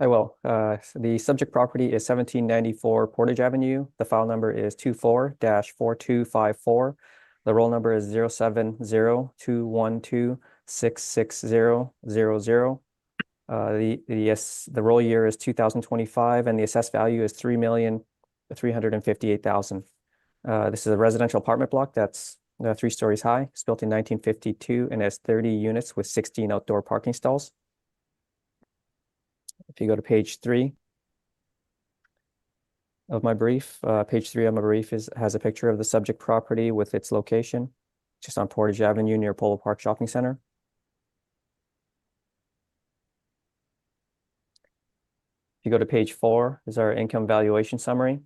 I will. So the subject property is 1794 Portage Avenue. The file number is 24-4254. The roll number is 070-212-66000. The roll year is 2025, and the assessed value is 3,358,000. This is a residential apartment block that's 3 stories high. It's built in 1952 and has 30 units with 16 outdoor parking stalls. If you go to page 3 of my brief, page 3 of my brief has a picture of the subject property with its location, just on Portage Avenue near Polo Park Shopping Center. If you go to page 4, is our income valuation summary.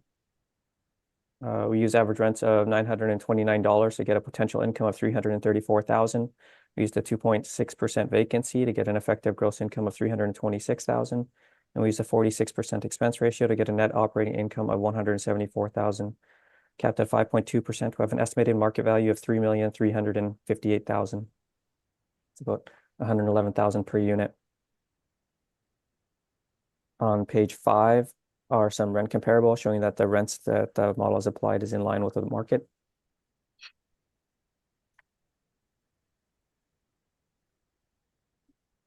We use average rents of $929 to get a potential income of $334,000. We used a 2.6% vacancy to get an effective gross income of $326,000. And we used a 46% expense ratio to get a net operating income of $174,000. Capped at 5.2%, we have an estimated market value of $3,358,000. It's about $111,000 per unit. On page 5 are some rent comparables showing that the rents that the model has applied is in line with the market.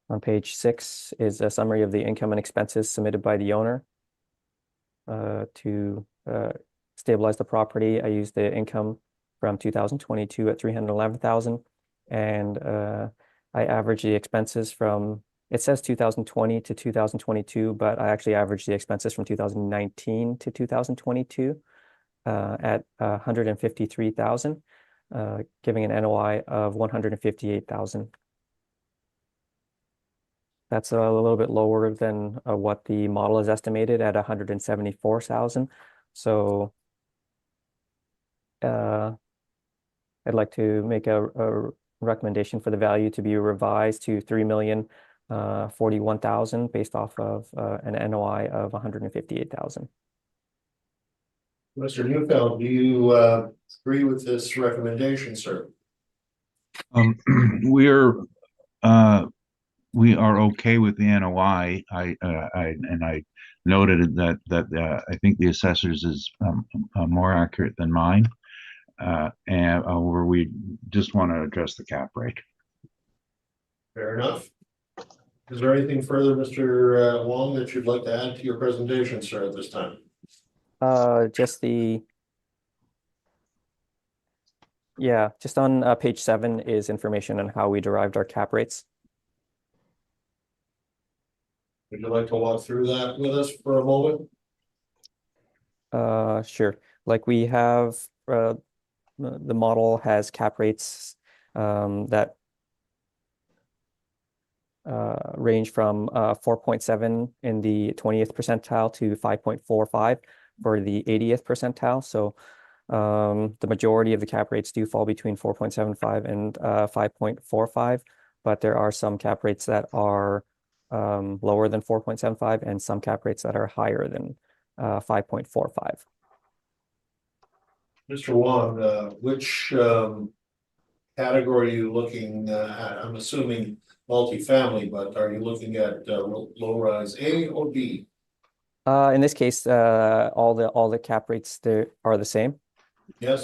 On page 6 is a summary of the income and expenses submitted by the owner. To stabilize the property, I used the income from 2022 at $311,000, and I averaged the expenses from, it says 2020 to 2022, but I actually averaged the expenses from 2019 to 2022 at $153,000, giving an NOI of $158,000. That's a little bit lower than what the model is estimated at $174,000. So I'd like to make a recommendation for the value to be revised to $3,041,000 based off of an NOI of $158,000. Mr. Neufeld, do you agree with this recommendation, sir? We are okay with the NOI. I noted that I think the assessors is more accurate than mine. And where we just want to address the cap rate. Fair enough. Is there anything further, Mr. Wong, that you'd like to add to your presentation, sir, at this time? Just on page 7 is information on how we derived our cap rates. Would you like to walk through that with us for a moment? Sure. Like we have, the model has cap rates that range from 4.7 in the 20th percentile to 5.45 for the 80th percentile. So the majority of the cap rates do fall between 4.75 and 5.45, but there are some cap rates that are lower than 4.75 and some cap rates that are higher than 5.45. Mr. Wong, which category are you looking at? I'm assuming multifamily, but are you looking at low-rise A or B? In this case, all the cap rates there are the same. Yes.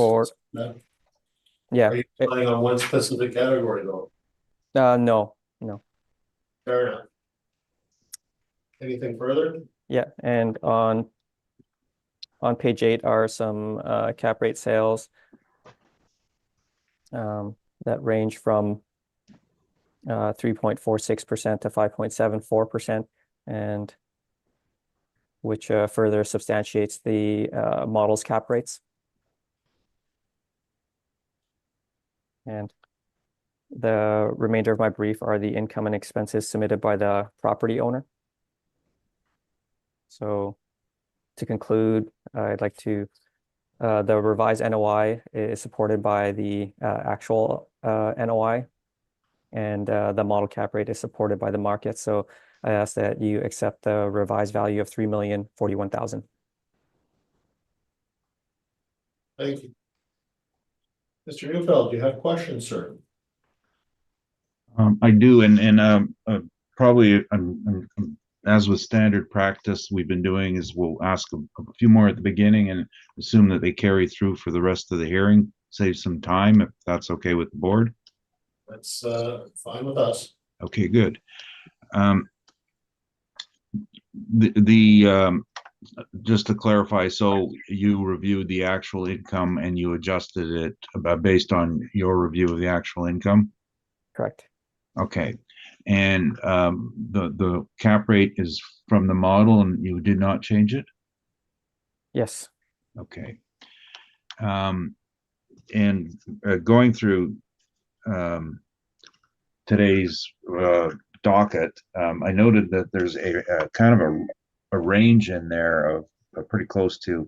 Yeah. Are you relying on one specific category though? No. Fair enough. Anything further? Yeah, and on page 8 are some cap rate sales that range from 3.46% to 5.74%, and which further substantiates the model's cap rates. And the remainder of my brief are the income and expenses submitted by the property owner. So to conclude, I'd like to, the revised NOI is supported by the actual NOI, and the model cap rate is supported by the market. So I ask that you accept the revised value of $3,041,000. Thank you. Mr. Neufeld, do you have questions, sir? I do, and probably I'm as with standard practice, we've been doing is we'll ask a few more at the beginning and assume that they carry through for the rest of the hearing, save some time if that's okay with the board. That's fine with us. Okay, good. The just to clarify, so you reviewed the actual income and you adjusted it based on your review of the actual income? Correct. Okay. And the cap rate is from the model and you did not change it? Yes. Okay. And going through today's docket, I noted that there's a kind of a range in there of pretty close to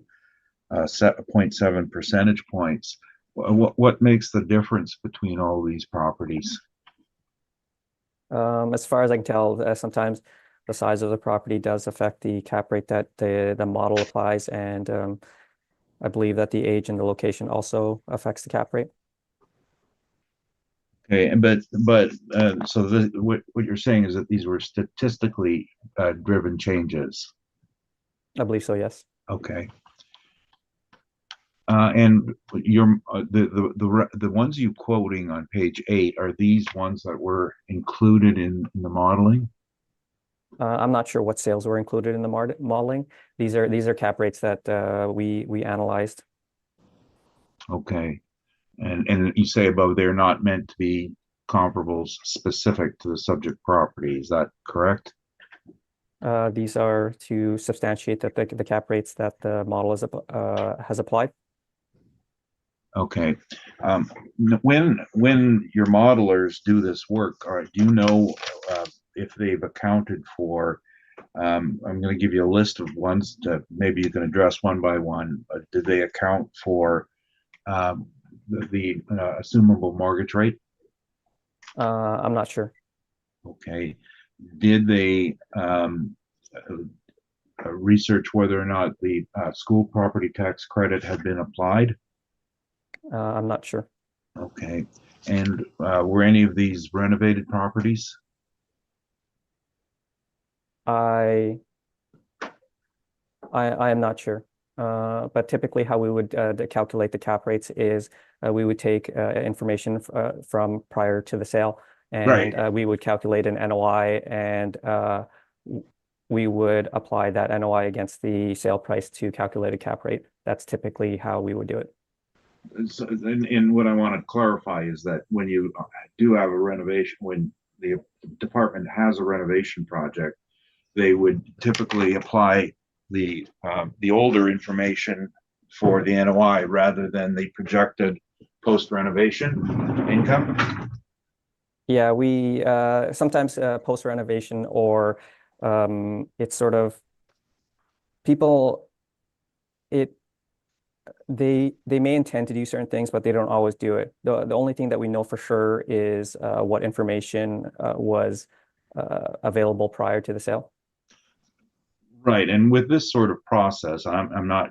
0.7 percentage points. What makes the difference between all these properties? As far as I can tell, sometimes the size of the property does affect the cap rate that the model applies, and I believe that the age and the location also affects the cap rate. Okay, but so what you're saying is that these were statistically driven changes. I believe so, yes. Okay. And the ones you quoting on page 8, are these ones that were included in the modeling? I'm not sure what sales were included in the modeling. These are cap rates that we analyzed. Okay. And you say above they're not meant to be comparables specific to the subject property. Is that correct? These are to substantiate that the cap rates that the model has applied. Okay. When your modelers do this work, do you know if they've accounted for? I'm going to give you a list of ones that maybe you can address one by one. Did they account for the assumable mortgage rate? I'm not sure. Okay. Did they research whether or not the school property tax credit had been applied? I'm not sure. Okay. And were any of these renovated properties? I am not sure. But typically how we would calculate the cap rates is we would take information from prior to the sale, and Right. we would calculate an NOI, and we would apply that NOI against the sale price to calculate a cap rate. That's typically how we would do it. So, and what I want to clarify is that when you do have a renovation, when the department has a renovation project, they would typically apply the older information for the NOI rather than the projected post renovation income. Yeah, we sometimes post renovation, or it's sort of people they may intend to do certain things, but they don't always do it. The only thing that we know for sure is what information was available prior to the sale. Right, and with this sort of process, I'm not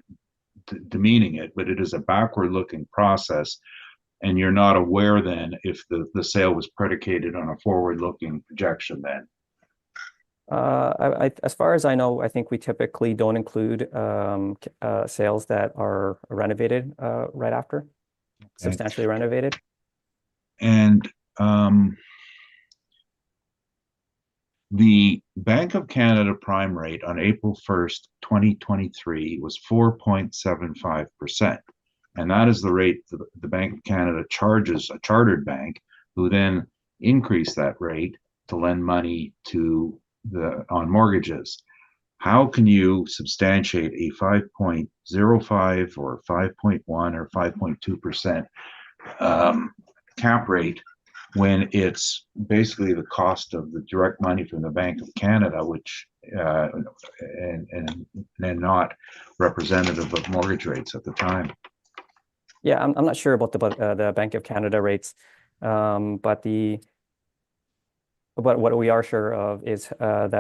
demeaning it, but it is a backward-looking process, and you're not aware then if the sale was predicated on a forward-looking projection then. As far as I know, I think we typically don't include sales that are renovated right after, substantially renovated. And the Bank of Canada prime rate on April 1st, 2023 was 4.75%. And that is the rate the Bank of Canada charges a chartered bank, who then increase that rate to lend money to on mortgages. How can you substantiate a 5.05 or 5.1 or 5.2% cap rate when it's basically the cost of the direct money from the Bank of Canada, which and not representative of mortgage rates at the time? Yeah, I'm not sure about the Bank of Canada rates, but what we are sure of is of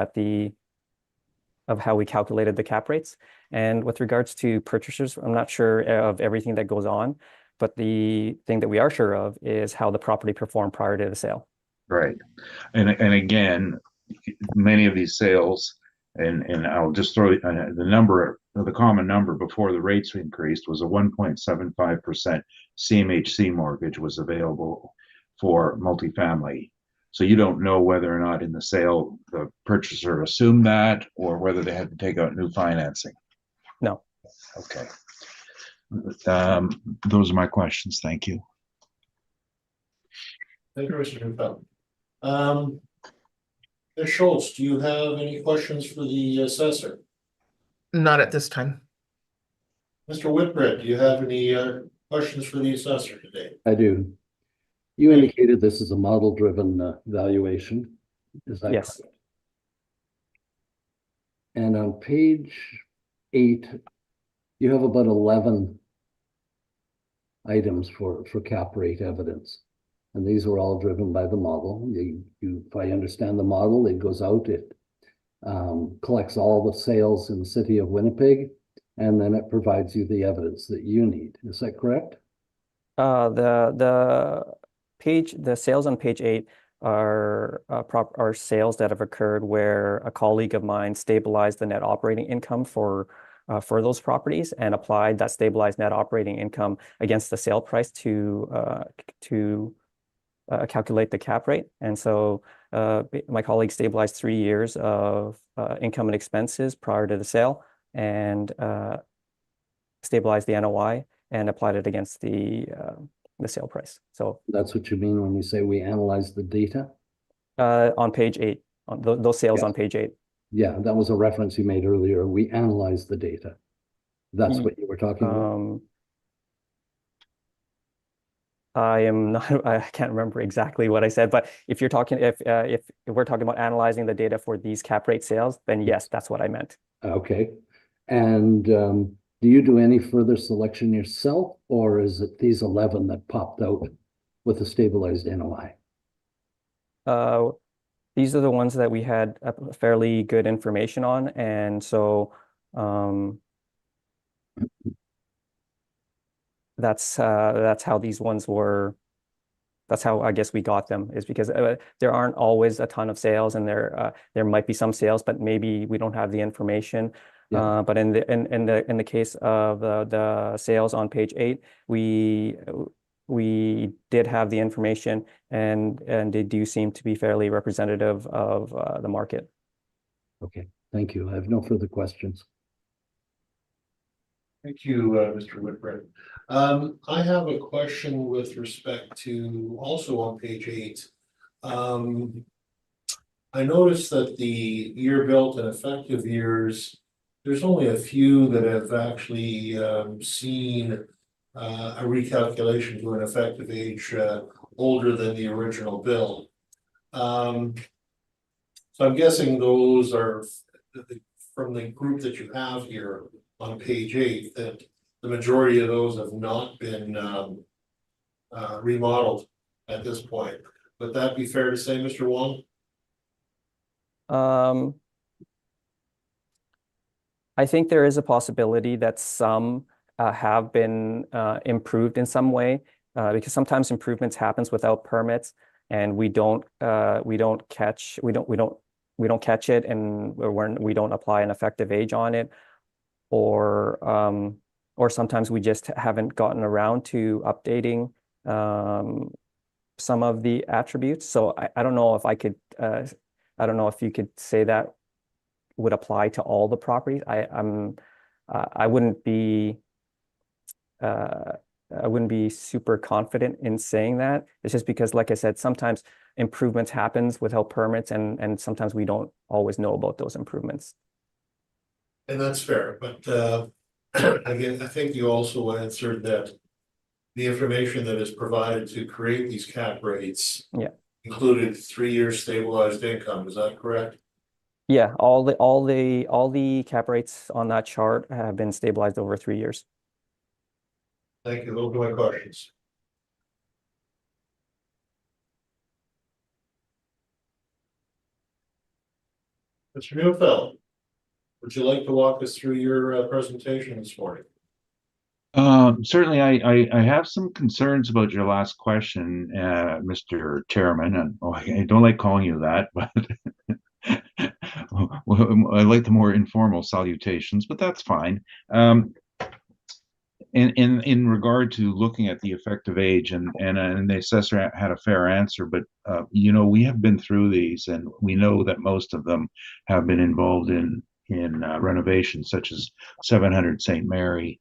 how we calculated the cap rates. And with regards to purchasers, I'm not sure of everything that goes on, but the thing that we are sure of is how the property performed prior to the sale. Right. And again, many of these sales And I'll just throw the number, the common number before the rates increased was a 1.75% CMHC mortgage was available for multifamily. So you don't know whether or not in the sale the purchaser assumed that or whether they had to take out new financing. No. Okay. Those are my questions. Thank you. Thank you, Mr. Neufeld. Ms. Schultz, do you have any questions for the assessor? Not at this time. Mr. Whitbread, do you have any questions for the assessor today? I do. You indicated this is a model-driven valuation. Is that Yes. correct? And on page 8, you have about 11 items for cap rate evidence. And these were all driven by the model. If I understand the model, it goes out, it collects all the sales in the city of Winnipeg, and then it provides you the evidence that you need. Is that correct? The sales on page 8 are sales that have occurred where a colleague of mine stabilized the net operating income for those properties and applied that stabilized net operating income against the sale price to calculate the cap rate. And so my colleague stabilized 3 years of income and expenses prior to the sale and stabilized the NOI and applied it against the sale price. So That's what you mean when you say we analyze the data? on page 8, on those sales Yes. on page 8. Yeah, that was a reference you made earlier. We analyze the data. That's what you were talking about? I am not, I can't remember exactly what I said, but if you're talking, if we're talking about analyzing the data for these cap rate sales, then yes, that's what I meant. Okay. And do you do any further selection yourself, or is it these 11 that popped out with a stabilized NOI? These are the ones that we had fairly good information on, and so that's how these ones were. That's how I guess we got them, is because there aren't always a ton of sales, and there might be some sales, but maybe we don't have the information. Yeah. But in the case of the sales on page 8, we did have the information, and they do seem to be fairly representative of the market. Okay, thank you. I have no further questions. Thank you, Mr. Whitbread. I have a question with respect to also on page 8. I noticed that the year built and effective years, there's only a few that have actually seen a recalculation to an effective age older than the original bill. So I'm guessing those are from the group that you have here on page 8, that the majority of those have not been remodeled at this point. Would that be fair to say, Mr. Wong? I think there is a possibility that some have been improved in some way, because sometimes improvements happens without permits, and we don't catch it, and we don't apply an effective age on it, or sometimes we just haven't gotten around to updating some of the attributes. So I don't know if I could I don't know if you could say that would apply to all the properties. I wouldn't be super confident in saying that. It's just because, like I said, sometimes improvements happens without permits, and sometimes we don't always know about those improvements. And that's fair, but again, I think you also answered that the information that is provided to create these cap rates, yeah, included 3 years stabilized income. Is that correct? Yeah, all the cap rates on that chart have been stabilized over 3 years. Thank you. Those are my questions. Mr. Neufeld, would you like to walk us through your presentation this morning? Certainly, I have some concerns about your last question, Mr. Chairman, and I don't like calling you that, but Well, I like the more informal salutations, but that's fine. In regard to looking at the effective age, and the assessor had a fair answer, but you know, we have been through these, and we know that most of them have been involved in renovations, such as 700 St. Mary,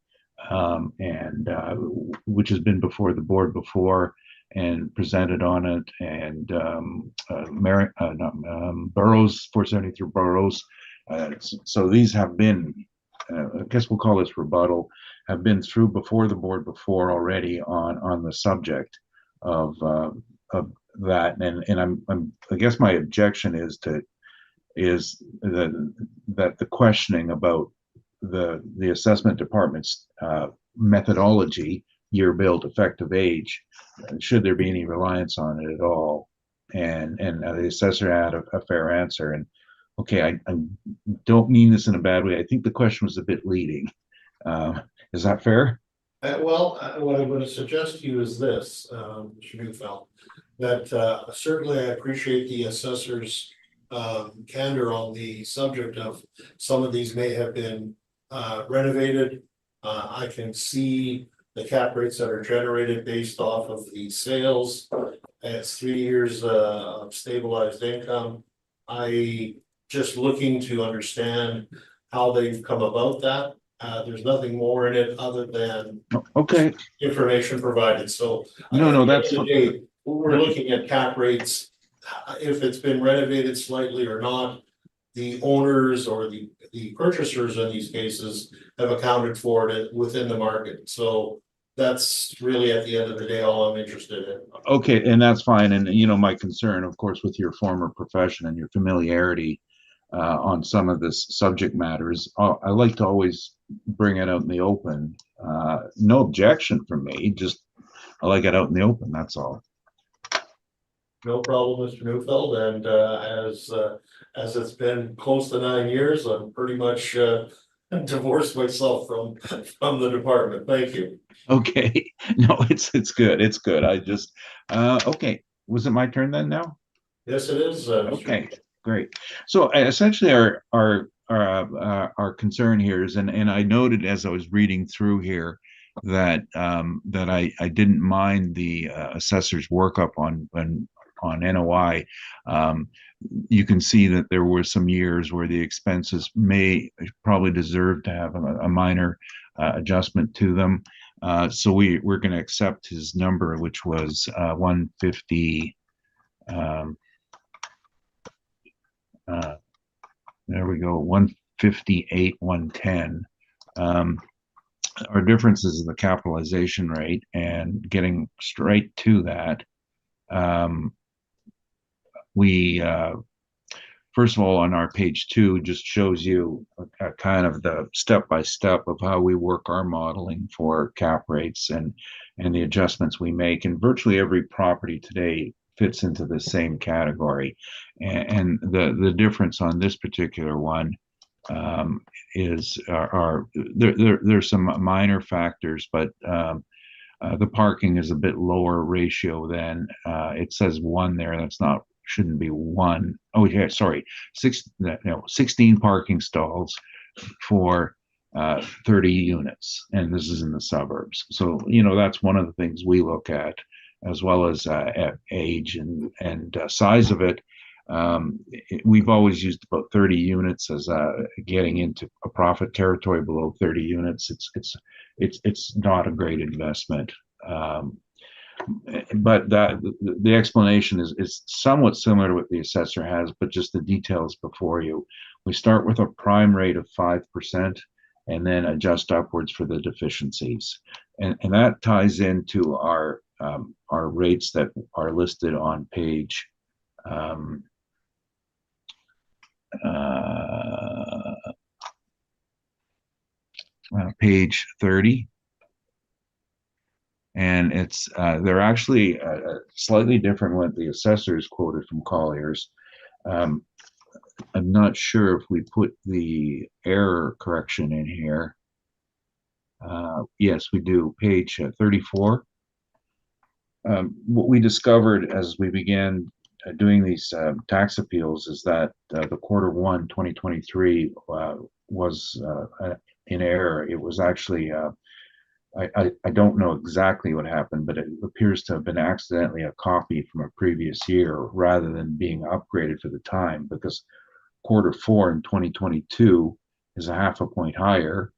and which has been before the board before and presented on it, and Burroughs, 473 Burroughs. So these have been, I guess we'll call this rebuttal, have been through before the board before already on the subject of that, and I guess my objection is that the questioning about the assessment department's methodology, year built, effective age, should there be any reliance on it at all, and the assessor had a fair answer. And okay, I don't mean this in a bad way. I think the question was a bit leading. Is that fair? What I'm going to suggest to you is this, Mr. Neufeld, that certainly I appreciate the assessor's candor on the subject of some of these may have been renovated. I can see the cap rates that are generated based off of the sales. It's 3 years of stabilized income. I just looking to understand how they've come about that. There's nothing more in it other than Okay. information provided, so. No, that's. We're looking at cap rates, if it's been renovated slightly or not. The owners or the purchasers in these cases have accounted for it within the market, so that's really at the end of the day all I'm interested in. Okay, and that's fine, and you know, my concern, of course, with your former profession and your familiarity on some of this subject matters, I like to always bring it out in the open. No objection from me, just I like it out in the open, that's all. No problem, Mr. Neufeld, and as it's been close to 9 years, I'm pretty much divorced myself from the department. Thank you. Okay, no, it's good, it's good. I just okay, was it my turn then now? Yes, it is. Okay, great. So essentially our concern here is, and I noted as I was reading through here that that I didn't mind the assessor's workup on NOI. You can see that there were some years where the expenses may probably deserve to have a minor adjustment to them. So we're going to accept his number, which was 150. There we go, 158, 110. Our difference is the capitalization rate, and getting straight to that. We first of all, on our page 2 just shows you a kind of the step-by-step of how we work our modeling for cap rates and the adjustments we make, and virtually every property today fits into the same category. And the difference on this particular one is there's some minor factors, but the parking is a bit lower ratio than it says 1 there. That's not, shouldn't be 1. Oh yeah, sorry, 16 parking stalls for 30 units, and this is in the suburbs. So you know, that's one of the things we look at, as well as age and size of it. We've always used about 30 units as getting into a profit territory. Below 30 units, it's not a great investment. But the explanation is somewhat similar to what the assessor has, but just the details before you. We start with a prime rate of 5% and then adjust upwards for the deficiencies, and that ties into our rates that are listed on page page 30. And it's they're actually slightly different what the assessors quoted from Collier's. I'm not sure if we put the error correction in here. Yes, we do. Page 34. What we discovered as we began doing these tax appeals is that the Q1 2023 was in error. It was actually I don't know exactly what happened, but it appears to have been accidentally a copy from a previous year rather than being upgraded for the time, because Q4 in 2022 is a half a point higher,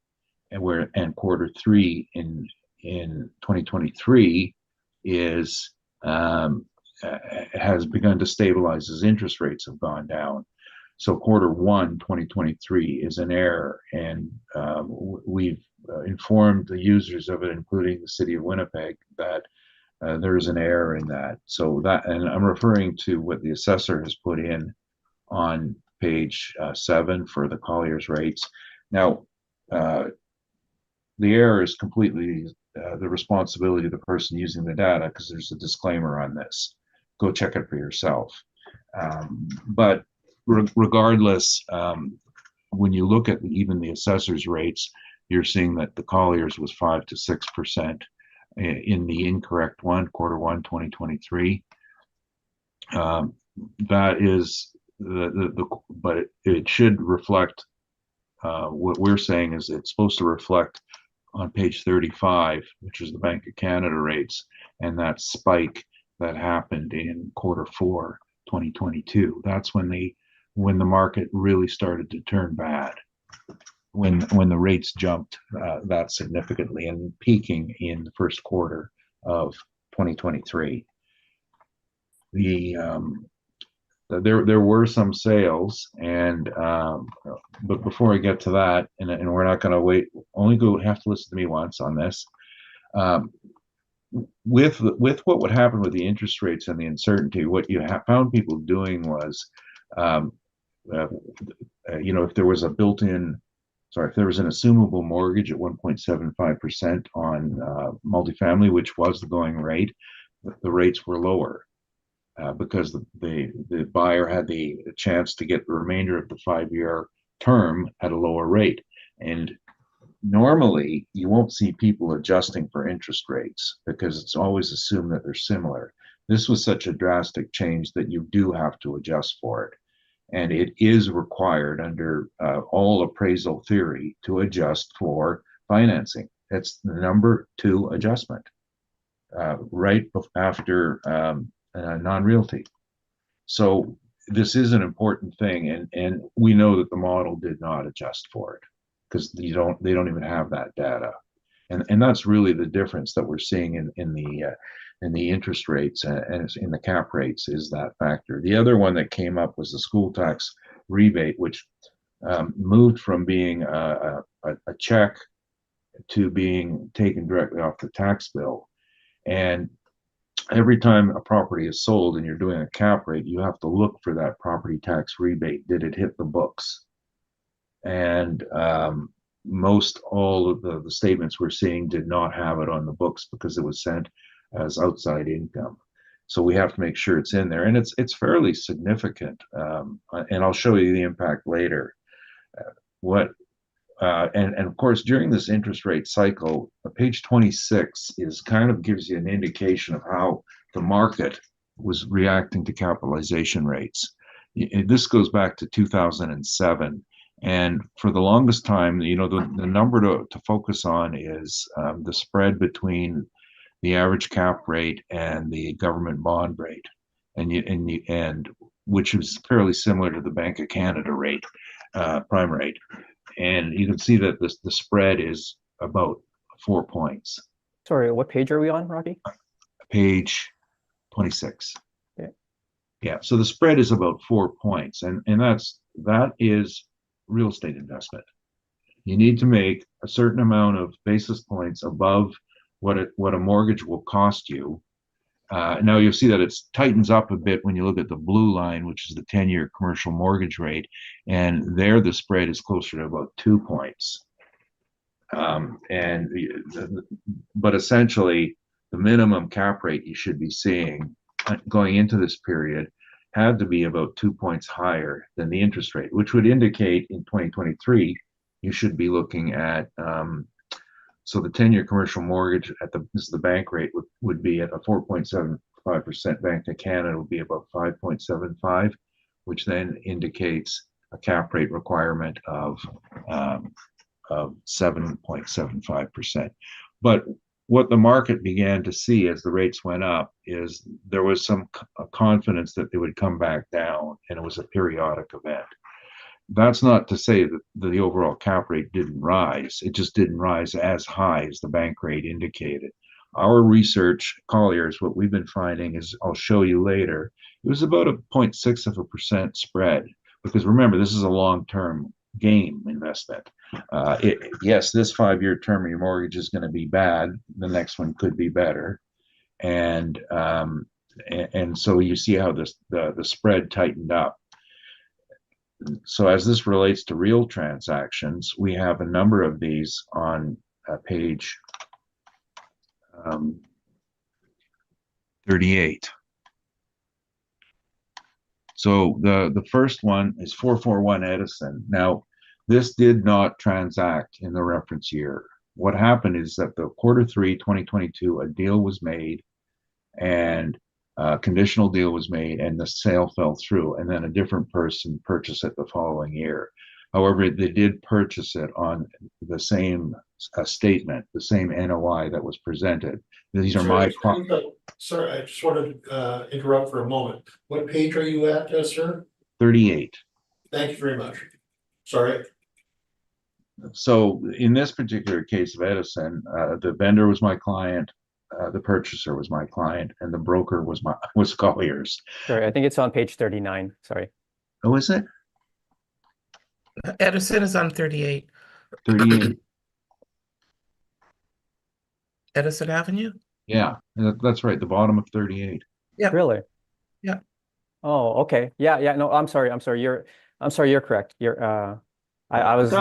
and Q3 in 2023 is has begun to stabilize as interest rates have gone down. So Q1 2023 is an error, and we've informed the users of it, including the city of Winnipeg, that there is an error in that. So that, and I'm referring to what the assessor has put in on page 7 for the Collier's rates. Now, the error is completely the responsibility of the person using the data, because there's a disclaimer on this. Go check it for yourself. But regardless, when you look at even the assessor's rates, you're seeing that the Collier's was 5 to 6% in the incorrect one, Q1 2023. That is but it should reflect what we're saying is it's supposed to reflect on page 35, which is the Bank of Canada rates, and that spike that happened in Q4 2022. That's when the market really started to turn bad, when the rates jumped that significantly and peaking in the first quarter of 2023. There were some sales, and but before I get to that, and we're not going to wait, have to listen to me once on this. With what would happen with the interest rates and the uncertainty, what you found people doing was, if there was if there was an assumable mortgage at 1.75% on multifamily, which was the going rate, the rates were lower. Because the buyer had the chance to get the remainder of the 5-year term at a lower rate. And normally you won't see people adjusting for interest rates because it's always assumed that they're similar. This was such a drastic change that you do have to adjust for it. And it is required under all appraisal theory to adjust for financing. That's the number 2 adjustment, right after non-realty. So this is an important thing, and we know that the model did not adjust for it because they don't even have that data, and that's really the difference that we're seeing in the interest rates and in the cap rates, is that factor. The other one that came up was the school tax rebate, which moved from being a check to being taken directly off the tax bill. And every time a property is sold and you're doing a cap rate, you have to look for that property tax rebate. Did it hit the books? And most all of the statements we're seeing did not have it on the books because it was sent as outside income. So we have to make sure it's in there, and it's fairly significant. And I'll show you the impact later. And of course, during this interest rate cycle, page 26 gives you an indication of how the market was reacting to capitalization rates. This goes back to 2007. And for the longest time, the number to focus on is the spread between the average cap rate and the government bond rate, and which is fairly similar to the Bank of Canada rate, prime rate. And you can see that the spread is about 4 points. Sorry, what page are we on, Robbie? Page 26. Okay. Yeah, so the spread is about 4 points, and that is real estate investment. You need to make a certain amount of basis points above what a mortgage will cost you. Now you'll see that it tightens up a bit when you look at the blue line, which is the 10-year commercial mortgage rate, and there the spread is closer to about 2 points. But essentially, the minimum cap rate you should be seeing going into this period had to be about 2 points higher than the interest rate, which would indicate in 2023 you should be looking at so the 10-year commercial mortgage this is the bank rate would be at a 4.75%, 5% Bank of Canada would be about 5.75, which then indicates a cap rate requirement of 7.75%. But what the market began to see as the rates went up is there was some confidence that they would come back down, and it was a periodic event. That's not to say that the overall cap rate didn't rise. It just didn't rise as high as the bank rate indicated. Our research, Colliers, what we've been finding is, I'll show you later, it was about a 0.6% spread. Because remember, this is a long-term game investment. Yes, this 5-year term of your mortgage is going to be bad. The next one could be better. And so you see how the spread tightened up. So as this relates to real transactions, we have a number of these on page 38. So the first one is 441 Edison. Now, this did not transact in the reference year. What happened is that the Q3 2022, a deal was made, and a conditional deal was made, and the sale fell through, and then a different person purchased it the following year. However, they did purchase it on the same statement, the same NOI that was presented. These are my. Sir, I just wanted to interrupt for a moment. What page are you at, sir? 38. Thank you very much. Sorry. So in this particular case of Edison, the vendor was my client, the purchaser was my client, and the broker was Colliers. Sorry, I think it's on page 39. Sorry. Oh, is it? Edison is on 38. 38. Edison Avenue? Yeah, that's right. The bottom of 38. Yeah. Really? Yeah. Oh, okay. Yeah. No, I'm sorry. You're correct. I was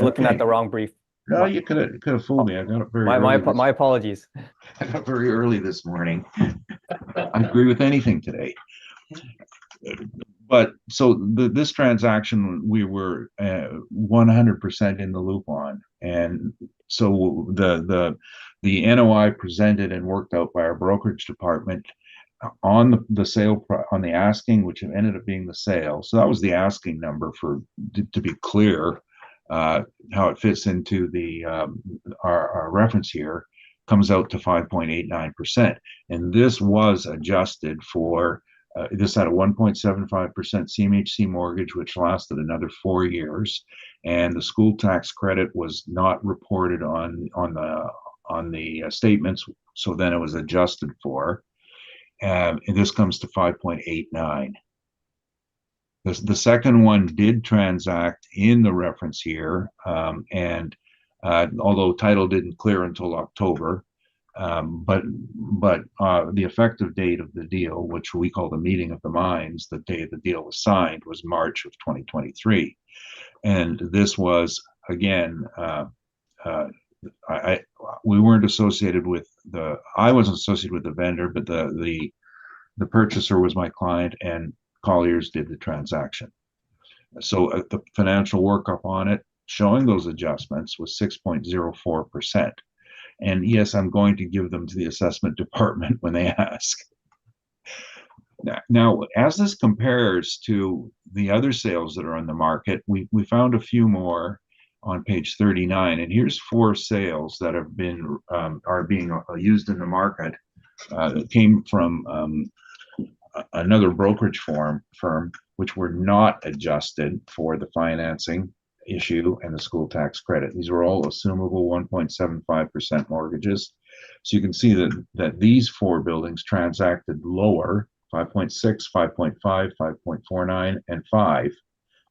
looking at the wrong brief. No, you could have fooled me. I got it very My early. my apologies. I got very early this morning. I agree with anything today. But so this transaction we were 100% in the loop on, and so the NOI presented and worked out by our brokerage department on the sale on the asking, which ended up being the sale. So that was the asking number to be clear how it fits into our reference here, comes out to 5.89%, and this was adjusted for. This had a 1.75% CMHC mortgage, which lasted another 4 years, and the school tax credit was not reported on the statements, so then it was adjusted for, and this comes to 5.89. The second one did transact in the reference year, and although title didn't clear until October. But the effective date of the deal, which we call the meeting of the minds, the day the deal was signed, was March of 2023, and this was again. We weren't associated with I wasn't associated with the vendor, but the purchaser was my client, and Colliers did the transaction. So the financial workup on it, showing those adjustments, was 6.04%. And yes, I'm going to give them to the assessment department when they ask. Now, as this compares to the other sales that are on the market, we found a few more on page 39. And here's 4 sales that have been are being used in the market. That came from another brokerage firm, which were not adjusted for the financing issue and the school tax credit. These were all assumable 1.75% mortgages. So you can see that these 4 buildings transacted lower, 5.6, 5.5, 5.49, and 5,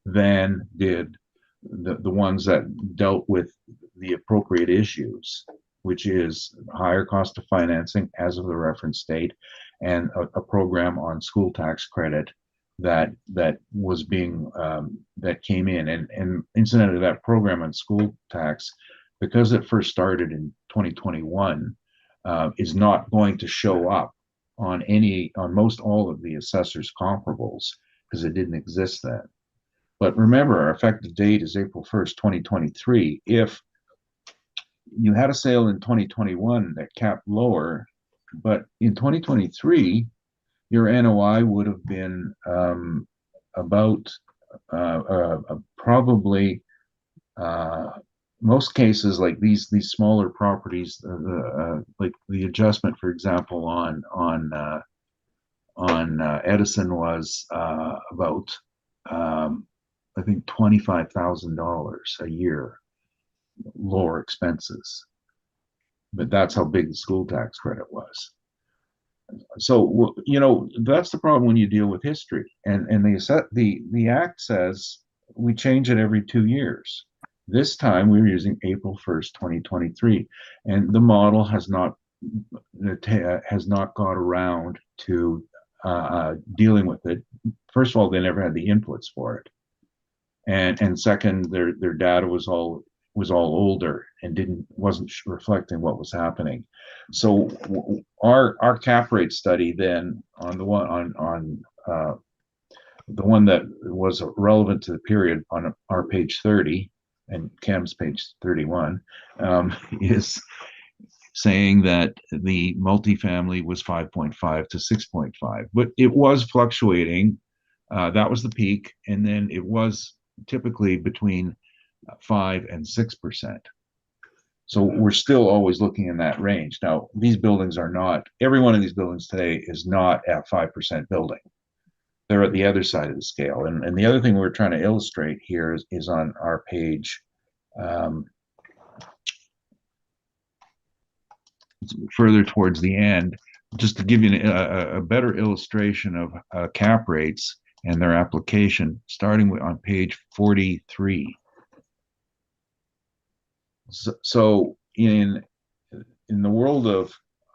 than did the ones that dealt with the appropriate issues, which is higher cost of financing as of the reference date, and a program on school tax credit that was being that came in, and incidentally, that program on school tax, because it first started in 2021, is not going to show up on most all of the assessors comparables, because it didn't exist then. But remember, our effective date is April 1st, 2023. If you had a sale in 2021 that capped lower, but in 2023 your NOI would have been about probably most cases like these smaller properties, like the adjustment, for example, on Edison was about I think $25,000 a year lower expenses, but that's how big the school tax credit was. So that's the problem when you deal with history, and the act says we change it every 2 years. This time we were using April 1st, 2023, and the model has not got around to dealing with it. First of all, they never had the inputs for it, and second, their data was all older and wasn't reflecting what was happening. So our cap rate study then on the one that was relevant to the period on our page 30 and Cam's page 31 is saying that the multifamily was 5.5 to 6.5, but it was fluctuating. That was the peak, and then it was typically between 5 and 6%. So we're still always looking in that range. Now, these buildings are not, every one of these buildings today is not at 5% building. They're at the other side of the scale. And the other thing we're trying to illustrate here is on our page, further towards the end, just to give you a better illustration of cap rates and their application, starting on page 43. So in the world of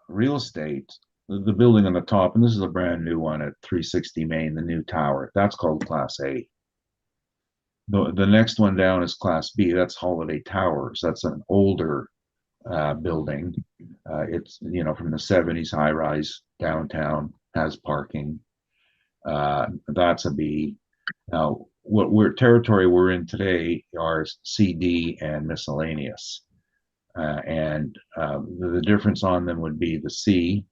real estate, the building on the top, and this is a brand new one at 360 Main, the new tower, that's called Class A. The next one down is Class B, that's Holiday Towers. That's an older building. It's from the 70s, high rise downtown, has parking. That's a B. Now, what territory we're in today are C, D, and miscellaneous. And the difference on them would be the C,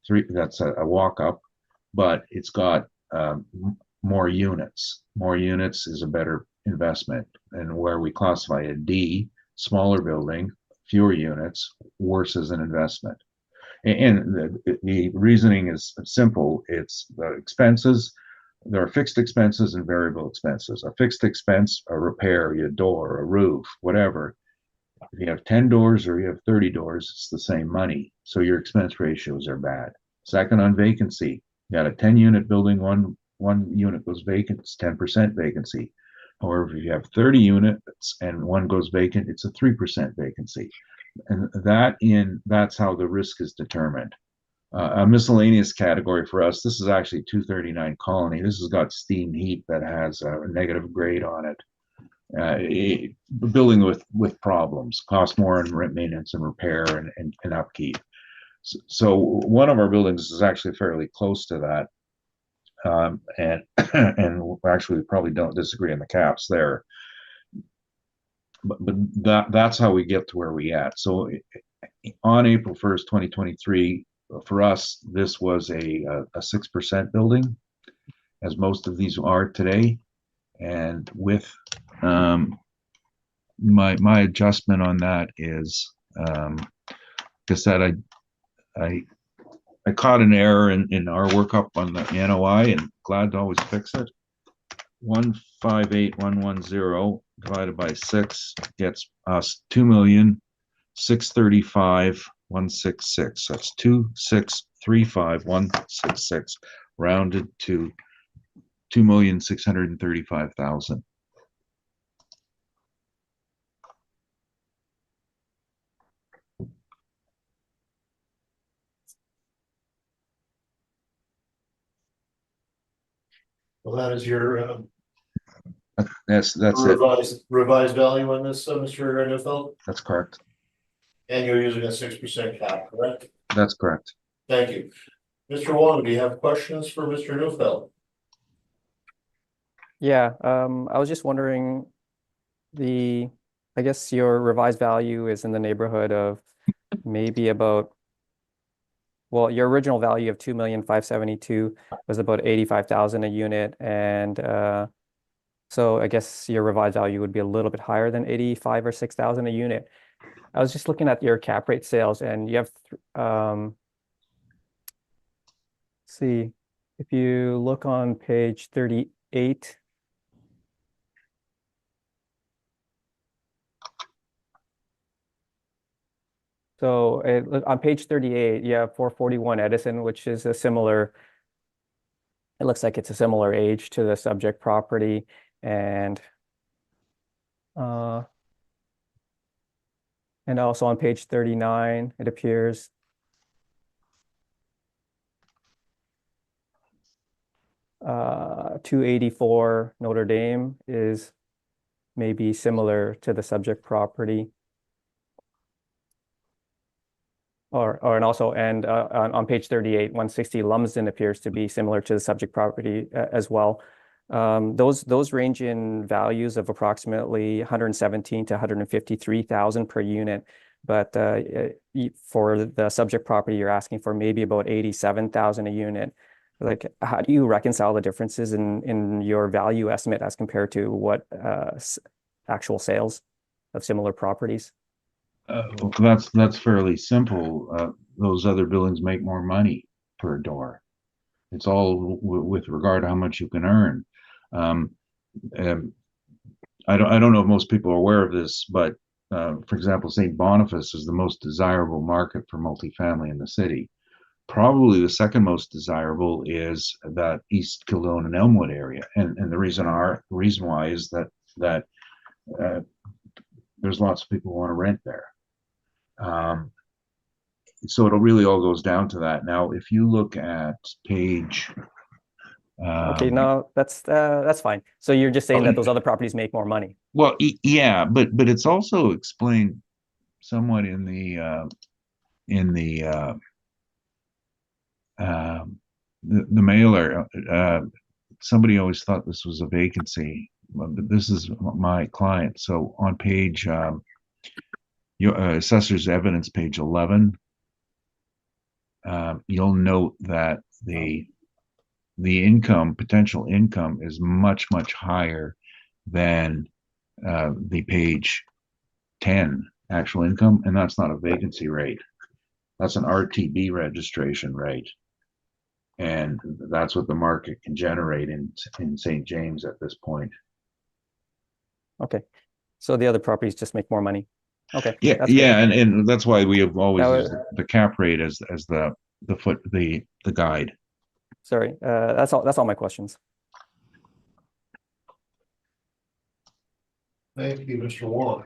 3, that's a walk up, but it's got more units. More units is a better investment. And where we classify a D, smaller building, fewer units, worse as an investment. And the reasoning is simple. It's the expenses. There are fixed expenses and variable expenses. A fixed expense, a repair, a door, a roof, whatever. If you have 10 doors or you have 30 doors, it's the same money. So your expense ratios are bad. Second, on vacancy, you got a 10-unit building, one unit goes vacant, it's 10% vacancy. However, if you have 30 units and one goes vacant, it's a 3% vacancy. And that's how the risk is determined. A miscellaneous category for us, this is actually 239 Colony. This has got steam heat that has a negative grade on it. Building with problems, cost more in maintenance and repair and upkeep. So one of our buildings is actually fairly close to that. And actually we probably don't disagree on the caps there. But that's how we get to where we at. So on April 1st, 2023, for us, this was a 6% building, as most of these are today. And with my adjustment on that is, like I said, I caught an error in our workup on the NOI, and glad to always fix it. 158,110 divided by 6 gets us 2,635,166. That's 2,635,166 rounded to 2,635,000. Well, that is your That's it. revised value on this, Mr. Neufeld, That's correct. and you're using a 6% cap, correct? That's correct. Thank you. Mr. Wong, do you have questions for Mr. Neufeld? Yeah, I was just wondering, I guess your revised value is in the neighborhood of maybe about well, your original value of 2,572,000 was about 85,000 a unit, and so I guess your revised value would be a little bit higher than 85 or 6,000 a unit. I was just looking at your cap rate sales, and you have see, if you look on page 38. So on page 38, you have 441 Edison, which is a similar, it looks like it's a similar age to the subject property. Uh, and also on page 39, it appears 284 Notre Dame is maybe similar to the subject property. And also on page 38, 160 Lumsden appears to be similar to the subject property as well. Those range in values of approximately 117 to 153,000 per unit, but for the subject property, you're asking for maybe about 87,000 a unit. Like, how do you reconcile the differences in your value estimate as compared to what actual sales of similar properties? That's fairly simple. Those other buildings make more money per door. It's all with regard to how much you can earn. I don't know if most people are aware of this, but for example, St. Boniface is the most desirable market for multifamily in the city. Probably the second most desirable is that East Kildone and Elmwood area, and the reason why is that there's lots of people who want to rent there. So it really all goes down to that. Now, if you look at page. Okay, no, that's fine. So you're just saying that those other properties make more money. Well, yeah, but it's also explained somewhat in the mailer. Somebody always thought this was a vacancy, but this is my client. So on page your assessor's evidence, page 11, you'll note that the potential income is much higher than the page 10 actual income, and that's not a vacancy rate. That's an RTB registration rate. And that's what the market can generate in St. James at this point. Okay. So the other properties just make more money. Okay. Yeah, that's yeah, good. and that's why we have always Now, used the cap rate as the guide. sorry, that's all my questions. Thank you, Mr. Wong.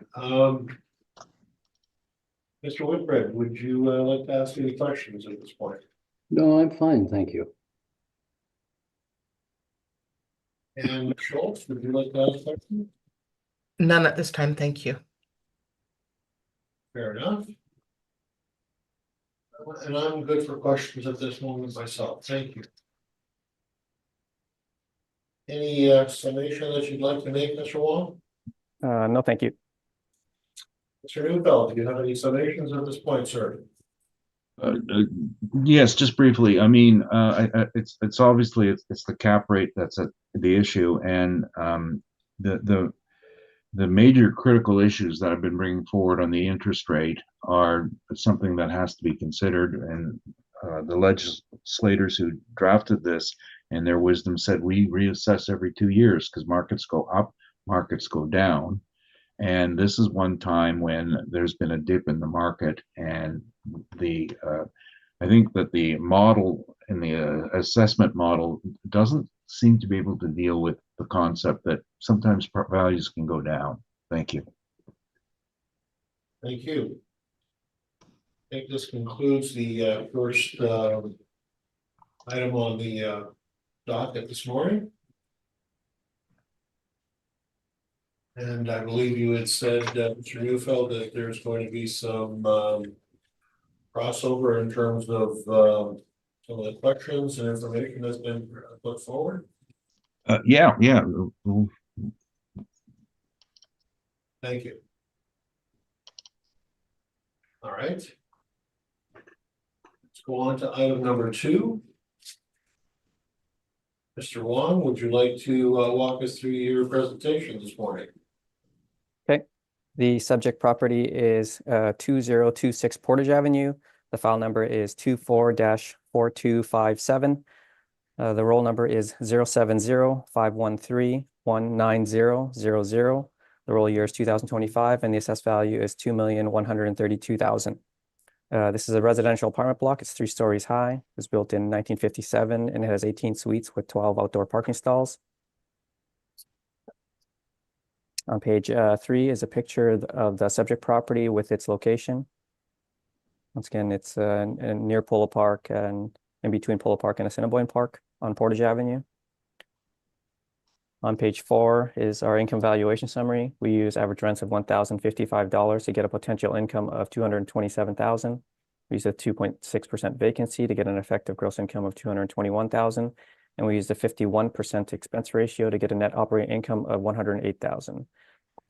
Mr. Whitbread, would you like to ask any questions at this point? No, I'm fine, thank you. And Ms. Schultz, would you like to ask a question? None at this time, thank you. Fair enough. And I'm good for questions at this moment myself. Thank you. Any summation that you'd like to make, Mr. Wong? No, thank you. Mr. Newfeld, do you have any summations at this point, sir? Yes, just briefly. I mean, it's obviously it's the cap rate that's the issue, and the major critical issues that I've been bringing forward on the interest rate are something that has to be considered, and the legislators who drafted this, and their wisdom said we reassess every 2 years because markets go up, markets go down. And this is one time when there's been a dip in the market, and I think that the model in the assessment model doesn't seem to be able to deal with the concept that sometimes values can go down. Thank you. Thank you. I think this concludes the first item on the docket this morning. And I believe you had said, Mr. Newfeld, that there's going to be some crossover in terms of some of the questions and information that's been put forward. Yeah. Thank you. All right. Let's Go on to item number 2. Mr. Wong, would you like to walk us through your presentation this morning? The subject property is 2026 Portage Avenue. The file number is 24-4257. The roll number is 070-513-19000. The roll year is 2025, and the assessed value is $2,132,000. This is a residential apartment block. It's 3 stories high. It was built in 1957, and it has 18 suites with 12 outdoor parking stalls. On page 3 is a picture of the subject property with its location. Once again, it's near Polo Park and in between Polo Park and Assiniboine Park on Portage Avenue. On page 4 is our income valuation summary. We use average rents of $1,055 to get a potential income of $227,000. We use a 2.6% vacancy to get an effective gross income of $221,000. And we used a 51% expense ratio to get a net operating income of $108,000.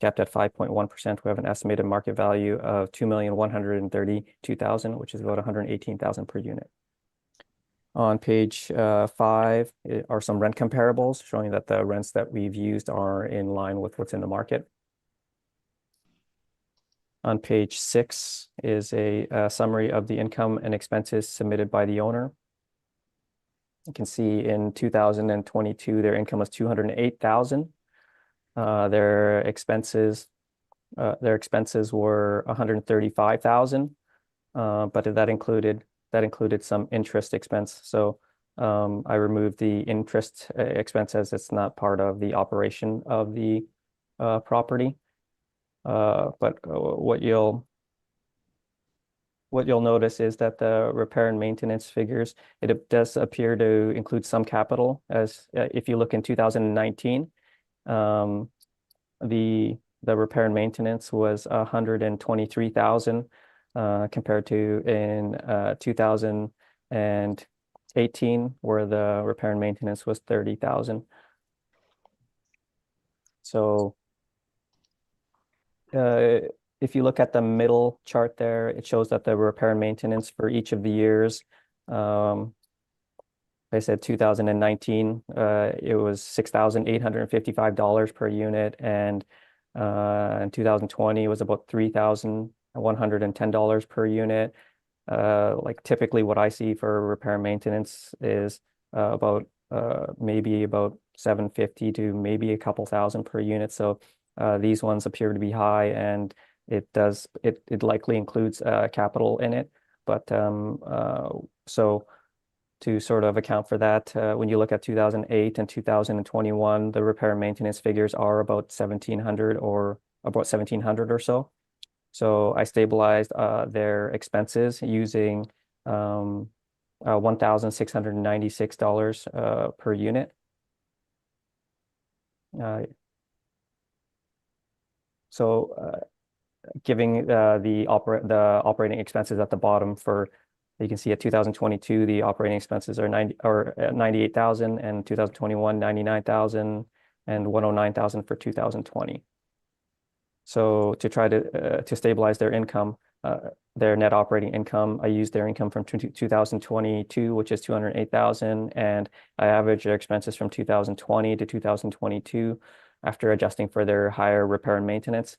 Capped at 5.1%, we have an estimated market value of $2,132,000, which is about $118,000 per unit. On page 5 are some rent comparables showing that the rents that we've used are in line with what's in the market. On page 6 is a summary of the income and expenses submitted by the owner. You can see in 2022, their income was $208,000. Their expenses were $135,000, but that included some interest expense. So I removed the interest expense as it's not part of the operation of the property. But what you'll notice is that the repair and maintenance figures, it does appear to include some capital, as if you look in 2019, the repair and maintenance was $123,000 compared to in 2018, where the repair and maintenance was $30,000. So if you look at the middle chart there, it shows that the repair and maintenance for each of the years, I said 2019, it was $6,855 per unit, and in 2020 it was about $3,110 per unit. Like typically what I see for repair and maintenance is about maybe about $750 to maybe a couple thousand per unit. So these ones appear to be high, and it likely includes capital in it. But so to sort of account for that, when you look at 2008 and 2021, the repair and maintenance figures are about $1,700 or so. So I stabilized their expenses using $1,696 per unit. Giving the operating expenses at the bottom you can see at 2022 the operating expenses are $98,000, and 2021 $99,000, and $109,000 for 2020. So to try to stabilize their income, their net operating income, I used their income from 2022, which is $208,000, and I averaged their expenses from 2020 to 2022 after adjusting for their higher repair and maintenance.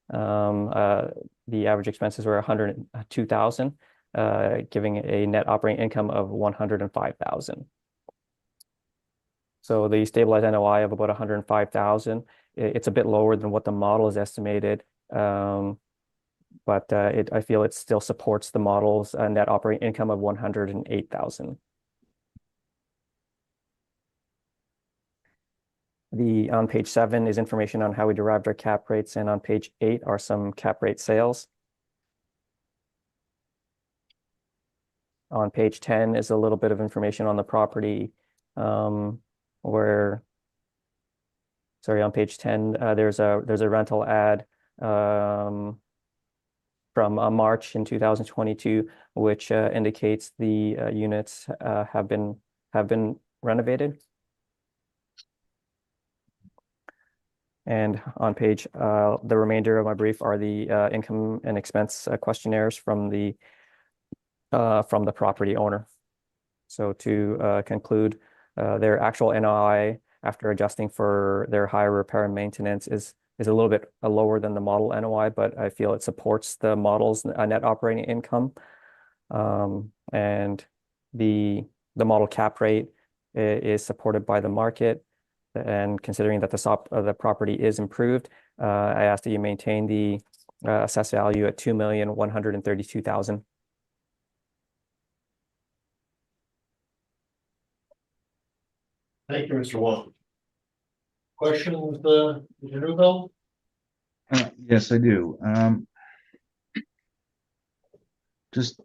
The average expenses were $102,000, giving a net operating income of $105,000. So the stabilized NOI of about $105,000. It's a bit lower than what the model is estimated, but I feel it still supports the model's net operating income of $108,000. On page 7 is information on how we derived our cap rates, and on page 8 are some cap rate sales. On page 10 is a little bit of information on the property, on page 10, there's a rental ad from March in 2022, which indicates the units have been renovated. And on page, the remainder of my brief are the income and expense questionnaires from the from the property owner. So to conclude, their actual NOI after adjusting for their higher repair and maintenance is a little bit lower than the model NOI, but I feel it supports the model's net operating income. And the model cap rate is supported by the market. And considering that the property is improved, I ask that you maintain the assessed value at $2,132,000. Thank you, Mr. Wong. Questions, Mr. Newville? Yes, I do. Just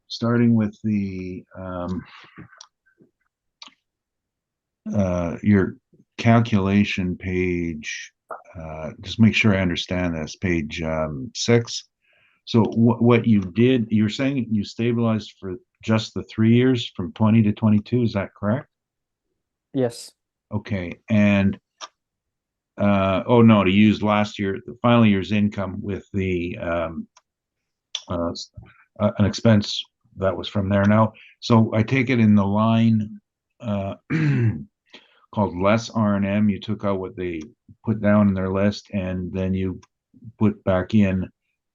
starting with the your calculation page, just make sure I understand this, page 6. So what you did, you're saying you stabilized for just the 3 years from 20 to 22, is that correct? Yes. Okay, and oh no, to use last year, the final year's income with the an expense that was from there now. So I take it in the line called less R&M, you took out what they put down in their list, and then you put back in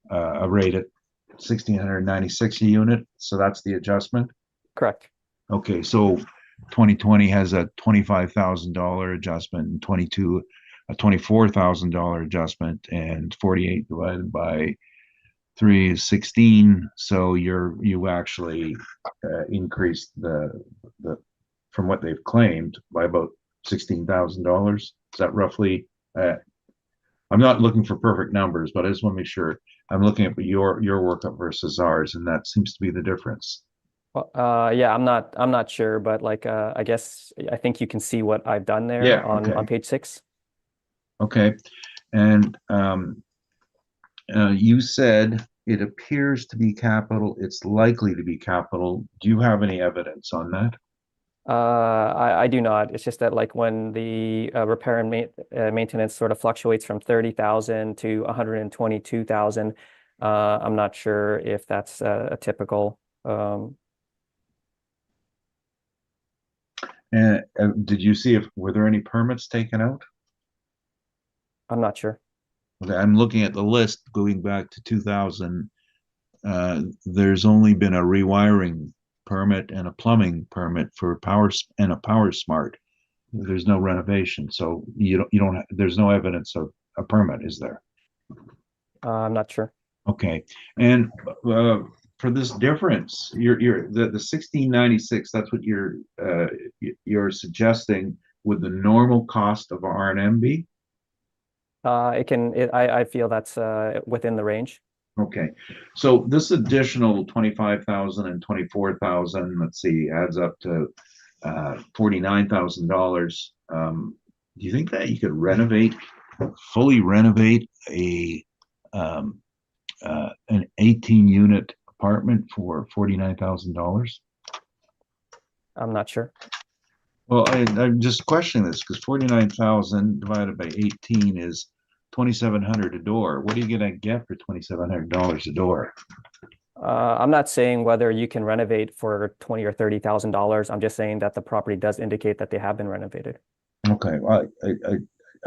a rate at 1,696 a unit. So that's the adjustment. Correct. Okay, so 2020 has a $25,000 adjustment, and 22 a $24,000 adjustment, and 48 divided by 3 is 16. So you actually increased the from what they've claimed by about $16,000. Is that roughly? I'm not looking for perfect numbers, but I just want to make sure I'm looking at your workup versus ours, and that seems to be the difference. Well, yeah, I'm not sure, but like I guess I think you can see what I've done there Yeah, on okay. page 6. Okay, and you said it appears to be capital. It's likely to be capital. Do you have any evidence on that? I do not. It's just that like when the repair and maintenance sort of fluctuates from 30,000 to 122,000, I'm not sure if that's a typical. And did you see were there any permits taken out? I'm not sure. Okay, I'm looking at the list going back to 2000. There's only been a rewiring permit and a plumbing permit for a power smart. There's no renovation, so you don't there's no evidence of a permit, is there? I'm not sure. Okay, and for this difference, the 1696. That's what you're suggesting. Would the normal cost of R&M be? I feel that's within the range. Okay, so this additional 25,000 and 24,000, let's see, adds up to $49,000. Do you think that you could fully renovate an 18-unit apartment for $49,000? I'm not sure. Well, I'm just questioning this because 49,000 divided by 18 is 2,700 a door. What are you gonna get for $2,700 a door? I'm not saying whether you can renovate for $20,000 or $30,000. I'm just saying that the property does indicate that they have been renovated. Okay, well,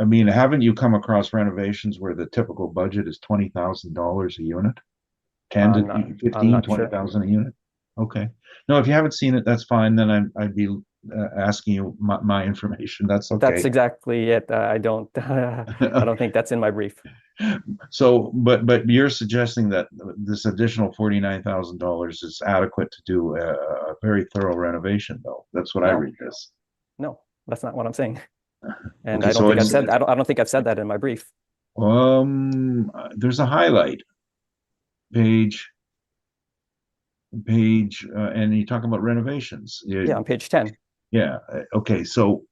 I mean, haven't you come across renovations where the typical budget is $20,000 a unit? 10 to I'm 15, not sure. 20,000 a unit? Okay. No, if you haven't seen it, that's fine. Then I'd be asking you my information. That's okay. That's exactly it. I don't I don't think that's in my brief. So, but you're suggesting that this additional $49,000 is adequate to do a very thorough renovation, though. That's what I No. read this. No, that's not what I'm saying. And Okay, I don't so think I've said I don't think I've said that in my brief. There's a highlight page, and you talk about renovations. Yeah, on page 10. Yeah. Okay. So,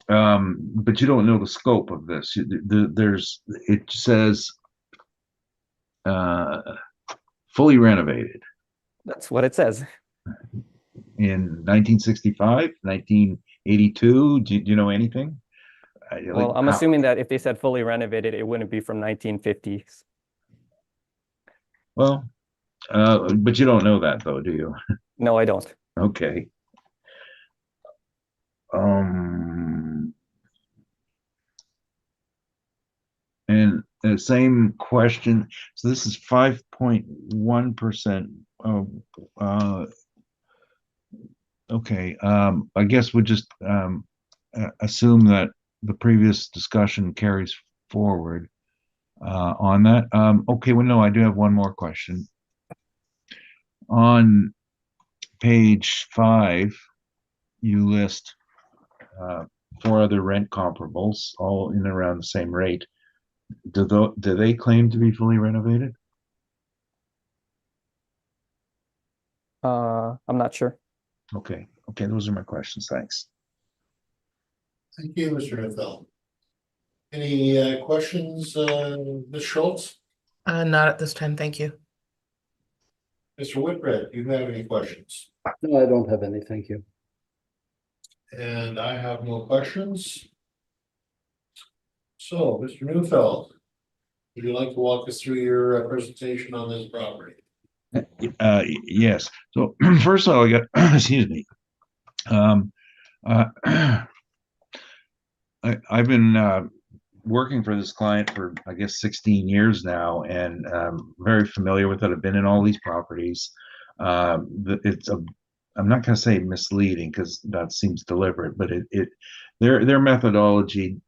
but you don't know the scope of this. It says fully renovated That's what it says. in 1965, 1982. Do you know anything? Well, Like I'm how- assuming that if they said fully renovated, it wouldn't be from 1950s. Well, but you don't know that though, do you? No, I don't. Okay. Um, and the same question. So this is 5.1%. Okay. I guess we'll just assume that the previous discussion carries forward on that. Okay. Well, no, I do have one more question. On page 5, you list uh, 4 other rent comparables, all in and around the same rate. Do they claim to be fully renovated? I'm not sure. Okay, okay, those are my questions. Thanks. Thank you, Mr. Neufeld. Any questions, Ms. Schultz? Not at this time, thank you. Mr. Whitbread, do you have any questions? No, I don't have any, thank you. And I have no questions. So, Mr. Neufeld, would you like to walk us through your presentation on this property? Yes. So first of all, I got excuse me. Uh, I've been working for this client for I guess 16 years now, and very familiar with it. I've been in all these properties. It's a I'm not going to say misleading because that seems deliberate, but their methodology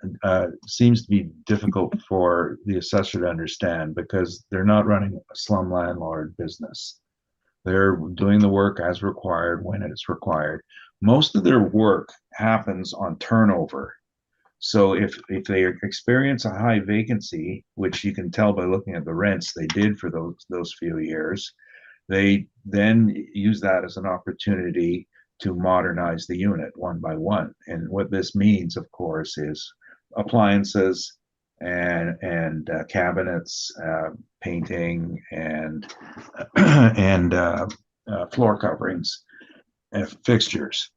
seems to be difficult for the assessor to understand because they're not running a slum landlord business. They're doing the work as required when it's required. Most of their work happens on turnover. So if they experience a high vacancy, which you can tell by looking at the rents they did for those few years, they then use that as an opportunity to modernize the unit one by one. And what this means, of course, is appliances and cabinets, painting, and floor coverings and fixtures.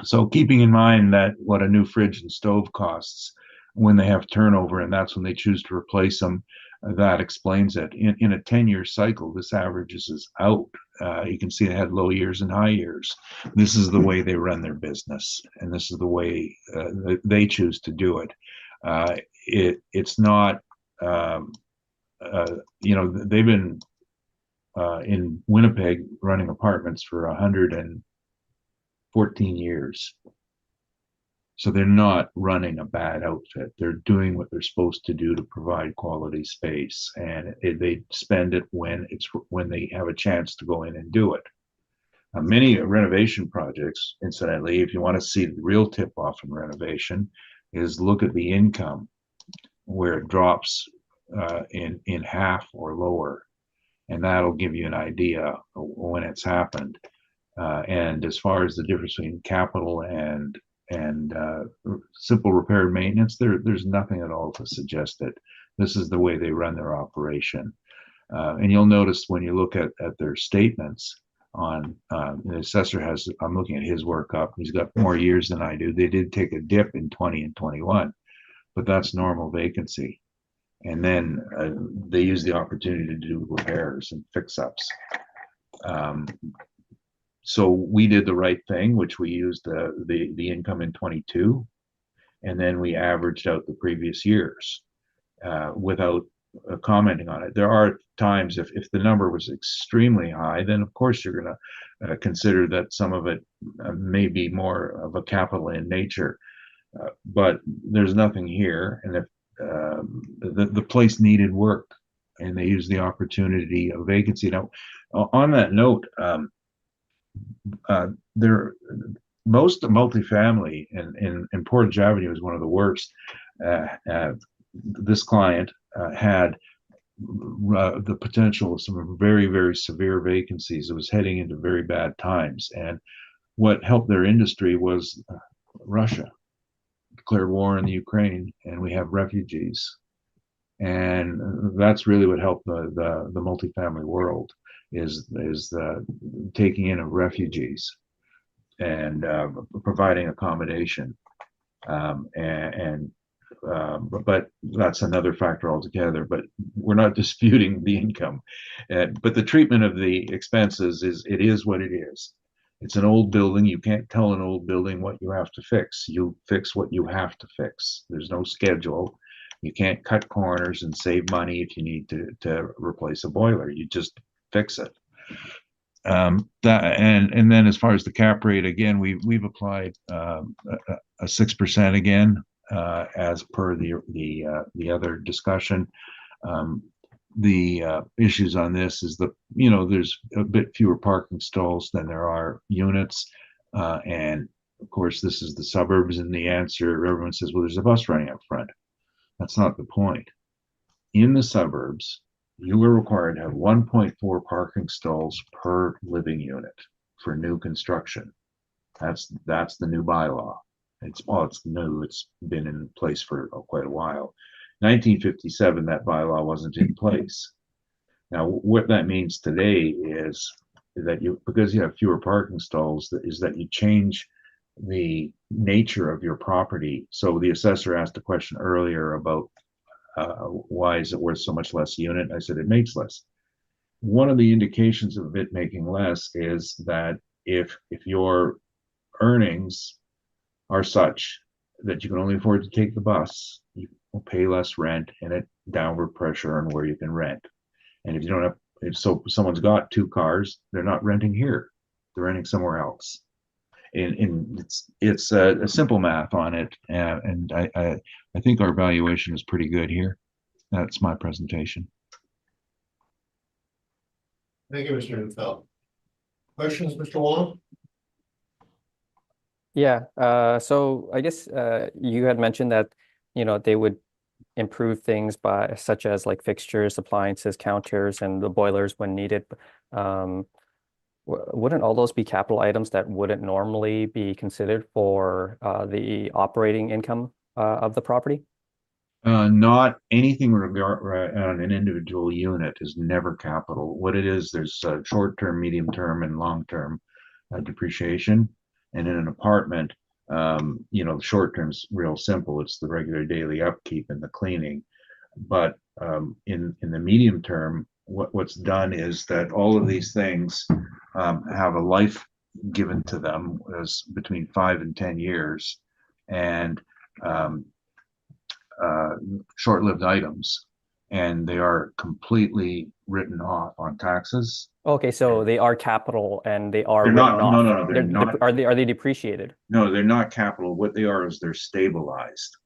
So keeping in mind that what a new fridge and stove costs when they have turnover, and that's when they choose to replace them, that explains it. In a 10-year cycle, this averages out. You can see they had low years and high years. This is the way they run their business, and this is the way they choose to do it. It's not, they've been in Winnipeg running apartments for 114 years. So they're not running a bad outfit. They're doing what they're supposed to do to provide quality space, and they spend it when they have a chance to go in and do it. Many renovation projects, incidentally, if you want to see the real tip off in renovation, is look at the income where it drops in half or lower, and that'll give you an idea when it's happened. And as far as the difference between capital and simple repair and maintenance, there's nothing at all to suggest that this is the way they run their operation. And you'll notice when you look at their statements on the assessor has, I'm looking at his work up, he's got more years than I do. They did take a dip in 20 and 21, but that's normal vacancy. And then they use the opportunity to do repairs and fix-ups. So we did the right thing, which we used the income in 22, and then we averaged out the previous years without commenting on it. There are times if the number was extremely high, then of course you're going to consider that some of it may be more of a capital in nature. But there's nothing here, and if the place needed work, and they used the opportunity of vacancy. Now, on that note, there most multifamily in Portage Avenue is one of the worst. This client had the potential of some very, very severe vacancies. It was heading into very bad times, and what helped their industry was Russia declared war in the Ukraine, and we have refugees, and that's really what helped the multifamily world is the taking in of refugees and providing accommodation, and but that's another factor altogether. But we're not disputing the income. But the treatment of the expenses it is what it is. It's an old building. You can't tell an old building what you have to fix. You fix what you have to fix. There's no schedule. You can't cut corners and save money if you need to replace a boiler. You just fix it. And then as far as the cap rate, again, we've applied a 6% again, as per the other discussion. The issues on this is there's a bit fewer parking stalls than there are units, and of course this is the suburbs, and the answer, everyone says, well, there's a bus running up front. That's not the point. In the suburbs, you are required to have 1.4 parking stalls per living unit for new construction. That's the new bylaw. It's new. It's been in place for quite a while. 1957, that bylaw wasn't in place. Now, what that means today is that because you have fewer parking stalls, is that you change the nature of your property. So the assessor asked a question earlier about why is it worth so much less unit? I said it makes less. One of the indications of it making less is that if your earnings are such that you can only afford to take the bus, you will pay less rent, and it downward pressure on where you can rent. And if you don't have, if someone's got 2 cars, they're not renting here, they're renting somewhere else. And it's a simple math on it, and I think our valuation is pretty good here. That's my presentation. Thank you, Mr. Neufeld. Questions, Mr. Wong? Yeah, so I guess you had mentioned that, they would improve things by such as like fixtures, appliances, counters, and the boilers when needed. Wouldn't all those be capital items that wouldn't normally be considered for the operating income of the property? Not anything on an individual unit is never capital. What it is, there's short-term, medium-term, and long-term depreciation. And in an apartment, the short term's real simple. It's the regular daily upkeep and the cleaning. But in the medium term, what's done is that all of these things have a life given to them as between 5 and 10 years, and short-lived items, and they are completely written off on taxes. Okay, so they are capital and they are They're written not. off. No, they're not. Are they depreciated? No, they're not capital. What they are is they're stabilized,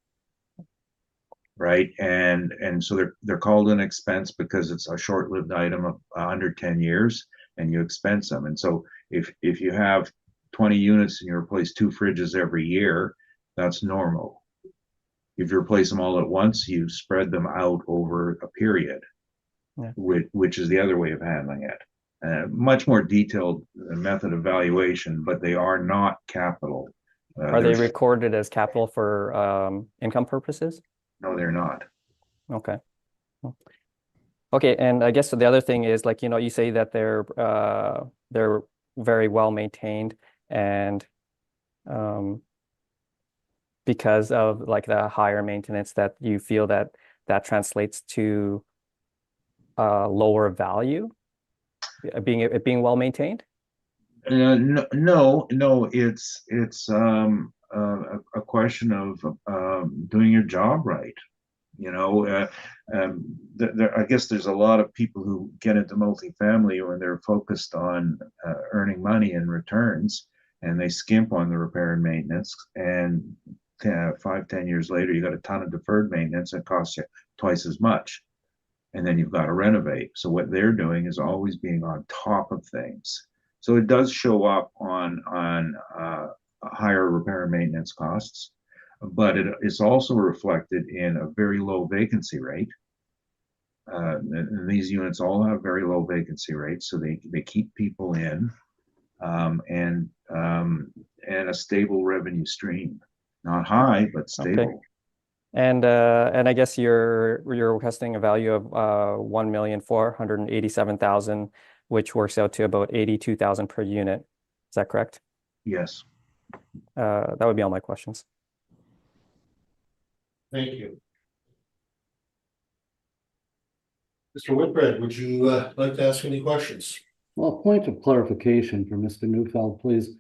right? And so they're called an expense because it's a short-lived item of under 10 years, and you expense them. And so if you have 20 units and you replace 2 fridges every year, that's normal. If you replace them all at once, you spread them out over a period, yeah. which is the other way of handling it. Much more detailed method of valuation, but they are not capital. Are they recorded as capital for income purposes? No, they're not. Okay. Okay, and I guess the other thing is, like, you say that they're very well maintained, and because of like the higher maintenance, that you feel that translates to lower value, being well maintained? No, it's a question of doing your job right. I guess there's a lot of people who get into multifamily when they're focused on earning money and returns, and they skimp on the repair and maintenance, and 5-10 years later you got a ton of deferred maintenance that costs you twice as much, and then you've got to renovate. So what they're doing is always being on top of things. So it does show up on higher repair and maintenance costs, but it is also reflected in a very low vacancy rate. And these units all have very low vacancy rates, so they keep people in, and a stable revenue stream. Not high, but stable. Okay. And I guess you're requesting a value of $1,487,000, which works out to about $82,000 per unit. Is that correct? Yes. That would be all my questions. Thank you. Mr. Whitbread, would you like to ask any questions? Well, point of clarification for Mr. Neufeld, please.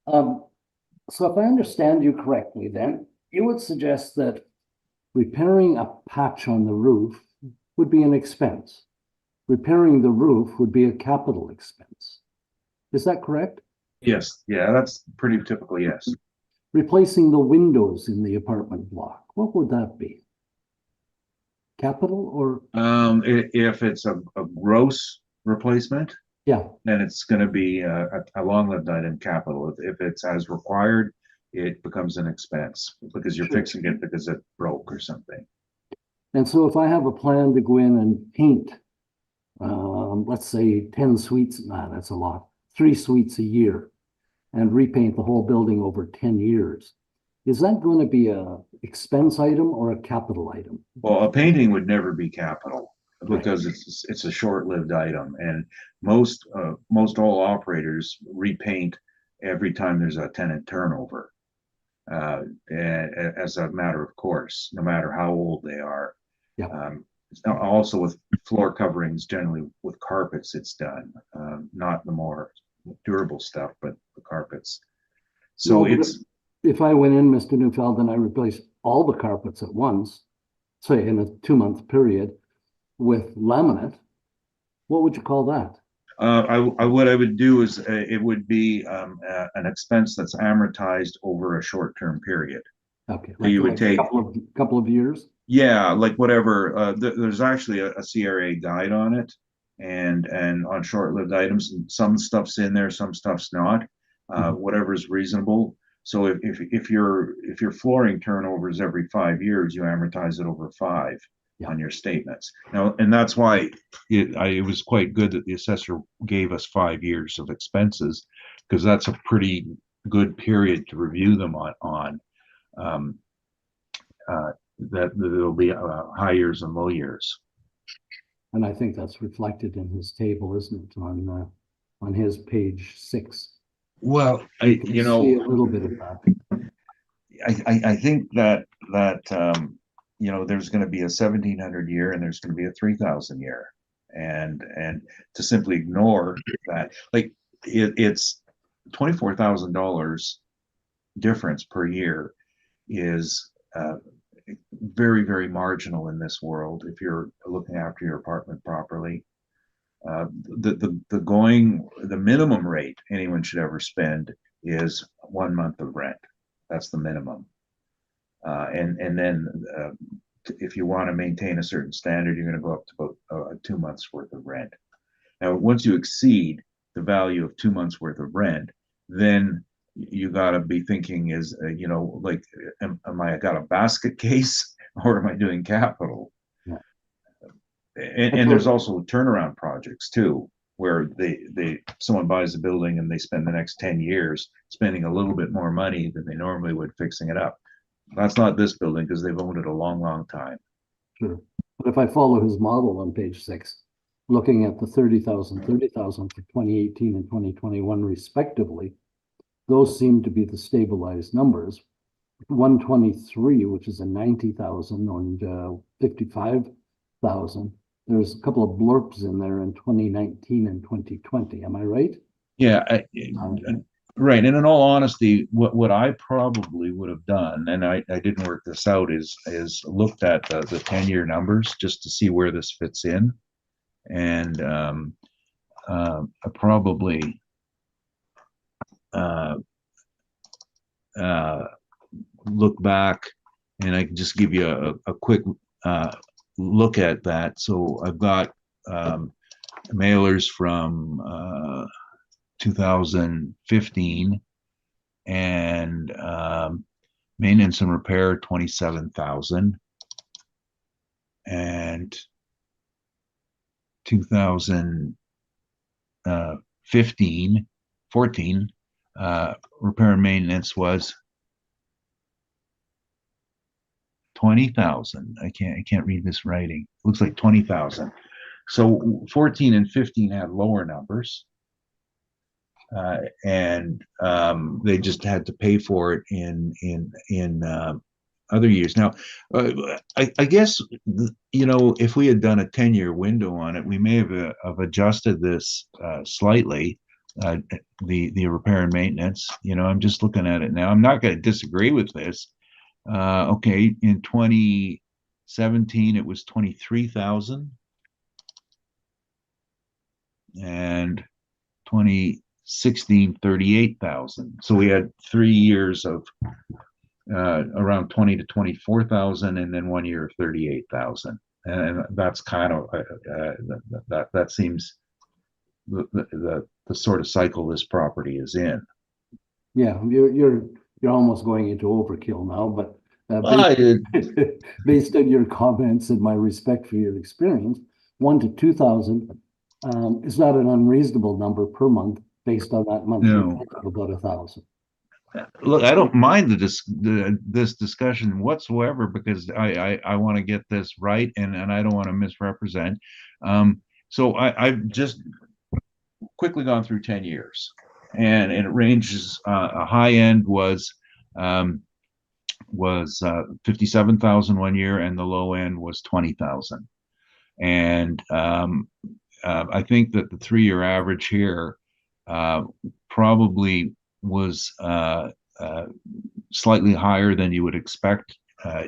So if I understand you correctly, then you would suggest that repairing a patch on the roof would be an expense. Repairing the roof would be a capital expense. Is that correct? Yes, yeah, that's pretty typical, yes. Replacing the windows in the apartment block, what would that be? Capital or, If it's a gross replacement, yeah, then it's gonna be a long-lived item capital. If it's as required, it becomes an expense because you're Sure. fixing it because it broke or something. and so if I have a plan to go in and paint, let's say 10 suites, that's a lot, 3 suites a year, and repaint the whole building over 10 years, is that going to be a expense item or a capital item? Well, a painting would never be capital Right. because it's a short-lived item, and most all operators repaint every time there's a tenant turnover. As a matter of course, no matter how old they are. Yeah. Also with floor coverings, generally with carpets, it's done, not the more durable stuff, but the carpets. So No, but it's, if I went in, Mr. Neufeld, and I replaced all the carpets at once, say in a 2-month period with laminate, what would you call that? what I would do is it would be an expense that's amortized over a short-term period. Okay, So you would like take, couple of years? yeah, like whatever. There's actually a CRA guide on it, and on short-lived items, and some stuff's in there, some stuff's not. Whatever's reasonable. So if your flooring turnovers every 5 years, you amortize it over 5 on your statements. Now, and that's why it was quite good that the assessor gave us 5 years of expenses, because that's a pretty good period to review them on. That there'll be high years and low years. And I think that's reflected in his table, isn't it, on his page 6? Well, You can see a little bit of that. I think that there's going to be a 1,700 year and there's going to be a 3,000 year, and to simply ignore that, like it's $24,000 difference per year is very, very marginal in this world if you're looking after your apartment properly. The minimum rate anyone should ever spend is 1 month of rent. That's the minimum. And then if you want to maintain a certain standard, you're going to go up to about 2 months worth of rent. Now, once you exceed the value of 2 months worth of rent, then you got to be thinking is, like, am I got a basket case or am I doing capital? Yeah. And there's also turnaround projects too, where someone buys a building and they spend the next 10 years spending a little bit more money than they normally would fixing it up. That's not this building because they've owned it a long, long time. Sure. But if I follow his model on page 6, looking at the 30,000 for 2018 and 2021 respectively, those seem to be the stabilized numbers. 123, which is a 90,000, and 55,000. There's a couple of blurps in there in 2019 and 2020. Am I right? Yeah, right. And in all honesty, what I probably would have done, and I didn't work this out, is looked at the 10-year numbers just to see where this fits in, and I probably look back, and I can just give you a quick look at that. So I've got mailers from 2015, and maintenance and repair 27,000, and 2014 repair and maintenance was 20,000. I can't read this writing. It looks like 20,000. So 14 and 15 had lower numbers, and they just had to pay for it in other years. Now, I guess, you know, if we had done a 10-year window on it, we may have adjusted this slightly, the repair and maintenance. You know, I'm just looking at it now. I'm not going to disagree with this. Okay, in 2017, it was 23,000. And 2016, 38,000. So we had 3 years of around 20 to 24,000, and then 1 year of 38,000. And that's kind of that seems the sort of cycle this property is in. Yeah, you're almost going into overkill now, but based on your comments and my respect for your experience, 1 to 2,000 is not an unreasonable number per month based on that monthly No. of about 1,000. Look, I don't mind this discussion whatsoever, because I want to get this right, and I don't want to misrepresent. So I've just quickly gone through 10 years, and it ranges. A high end was 57,000 1 year, and the low end was 20,000. And I think that the 3-year average here probably was slightly higher than you would expect.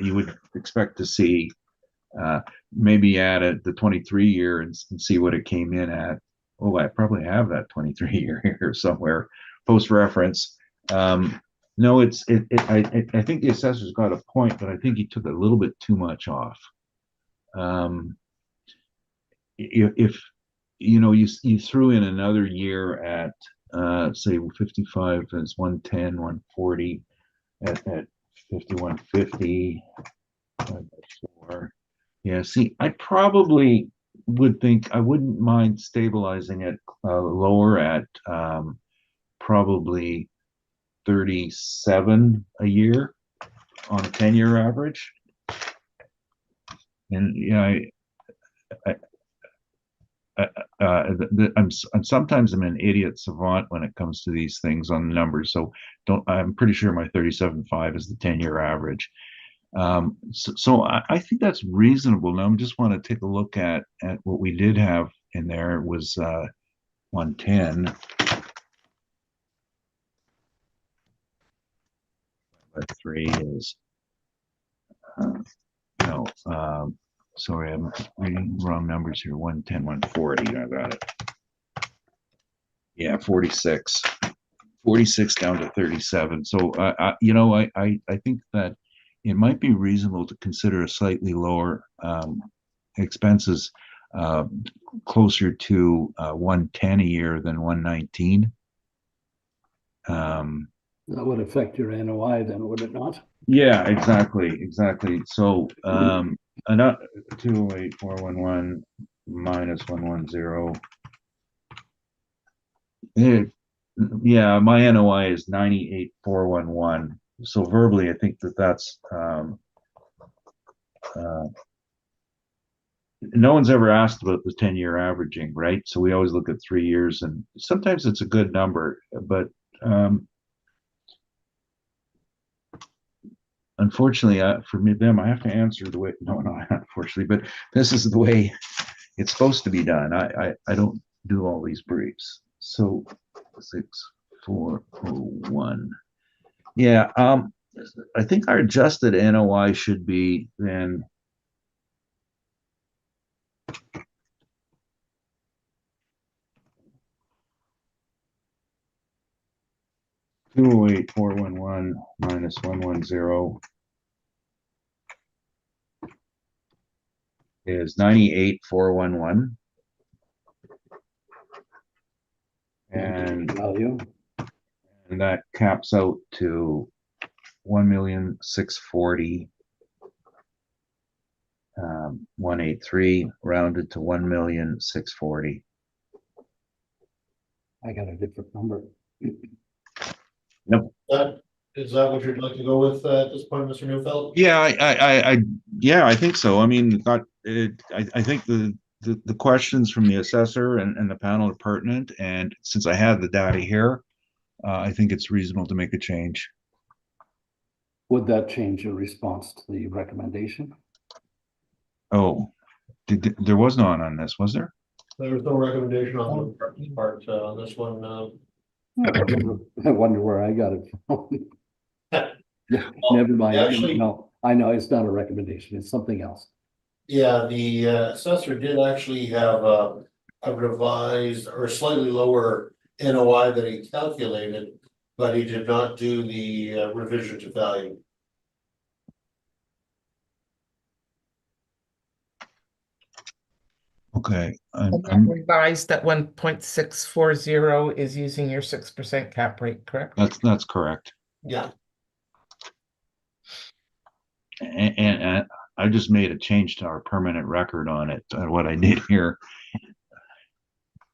You would expect to see maybe add the 23-year and see what it came in at. Oh, I probably have that 23-year here somewhere, post reference. No, I think the assessor's got a point, but I think he took a little bit too much off. If you know, you threw in another year at say 55 is 110, 140 at 5150. Yeah, see, I probably would think I wouldn't mind stabilizing it lower at probably 37 a year on a 10-year average. And yeah, I'm sometimes I'm an idiot savant when it comes to these things on the numbers. So I'm pretty sure my 37.5 is the 10-year average. So I think that's reasonable. Now I just want to take a look at what we did have in there. It was 110. But 3 is no. Sorry, I'm reading wrong numbers here. 110, 140. I got it. Yeah, 46 down to 37. So you know, I think that it might be reasonable to consider a slightly lower expenses, closer to 110 a year than 119. That would affect your NOI then, would it not? Yeah, exactly. So another 208,411 minus 110. Yeah, my NOI is 98,411. So verbally, I think that's no one's ever asked about the 10-year averaging, right? So we always look at 3 years, and sometimes it's a good number, but unfortunately, for them, I have to answer the way. No, not unfortunately, but this is the way it's supposed to be done. I don't do all these briefs. So 6401. Yeah, I think our adjusted NOI should be then 208,411 minus 110 is 98,411. And value. And that caps out to 1,640,183, 183 rounded to 1,640,000. I got a different number. Nope. Is that what you'd like to go with at this point, Mr. Neufeld? Yeah, I think so. I mean, I think the questions from the assessor and the panel are pertinent, and since I have the data here, I think it's reasonable to make a change. Would that change in response to the recommendation? Oh, there was none on this, was there? There was no recommendation on the part, on this one, I wonder where I got it from. Yeah, never mind. actually- No, I know it's not a recommendation. It's something else. Yeah, the assessor did actually have a revised or slightly lower NOI that he calculated, but he did not do the revision to value. Okay, And that revised at 1.640 is using your 6% cap rate, correct? that's correct. Yeah, And I just made a change to our permanent record on it, what I did here.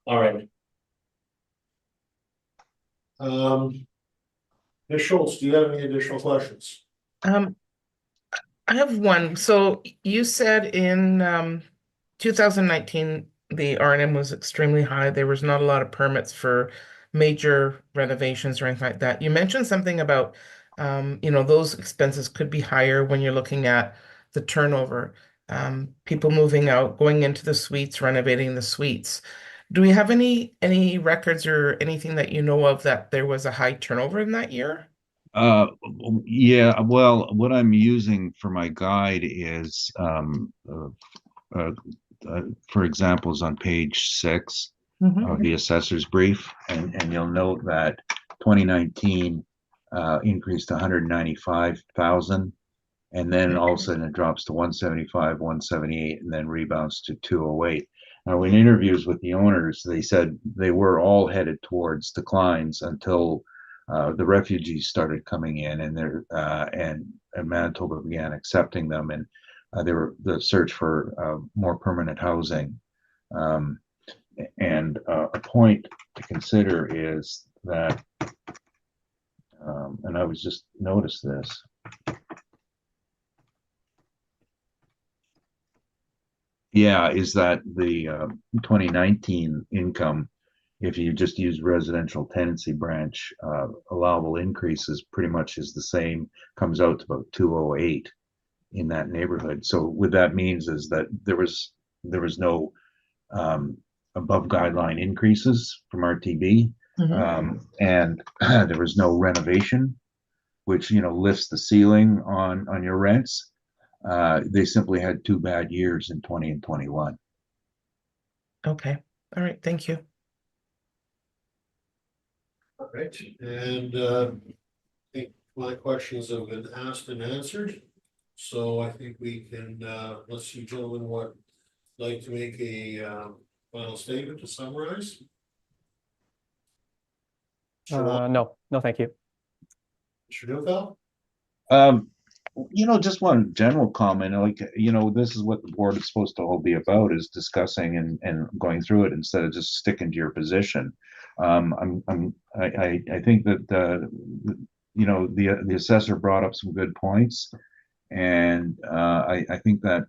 all right. Ms. Schultz, do you have any additional questions? I have one. So you said in 2019, the R&M was extremely high. There was not a lot of permits for major renovations or anything like that. You mentioned something about, those expenses could be higher when you're looking at the turnover. People moving out, going into the suites, renovating the suites. Do we have any records or anything that you know of that there was a high turnover in that year? Uh, yeah, well, what I'm using for my guide is, for example, is on page 6 of the assessor's brief, and you'll note that 2019 increased to 195,000, and then all of a sudden it drops to 175, 178, and then rebounds to 208. Now, in interviews with the owners, they said they were all headed towards declines until the refugees started coming in, and Manitoba began accepting them, and they were the search for more permanent housing. And a point to consider is that, and I was just noticed this. Yeah, is that the 2019 income, if you just use residential tenancy branch, allowable increases pretty much is the same, comes out to about 208 in that neighborhood. So what that means is that there was no above guideline increases from RTB, and there was no renovation, which lifts the ceiling on your rents. They simply had 2 bad years in 20 and 21. Okay. All right. Thank you. All right, and I think my questions have been asked and answered. So I think we can, unless you gentlemen would like to make a final statement to summarize. No, thank you. Mr. Newfeld? Just one general comment, like, this is what the board is supposed to all be about, is discussing and going through it instead of just sticking to your position. I think that, the assessor brought up some good points, and I think that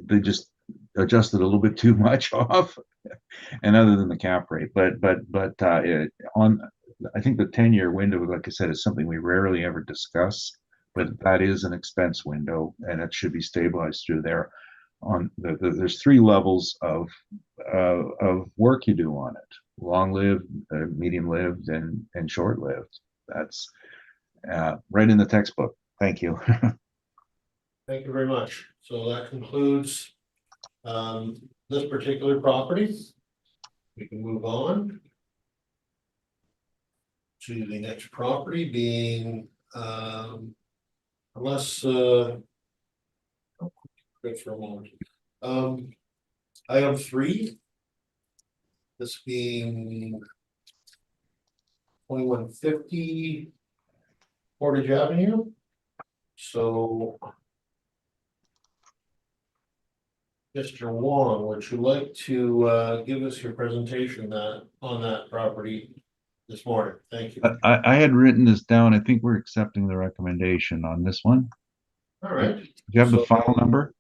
they just adjusted a little bit too much off, and other than the cap rate, but I think the 10-year window, like I said, is something we rarely ever discuss, but that is an expense window, and it should be stabilized through there. There's 3 levels of work you do on it: long-lived, medium-lived, and short-lived. That's right in the textbook. Thank you. Thank you very much. So that concludes this particular property. We can move on to the next property, being unless good for a moment. Item 3, this being 2150 Portage Avenue. So Mr. Wong, would you like to give us your presentation on that property this morning? Thank you. I had written this down. I think we're accepting the recommendation on this one. All right. Do you have the file number?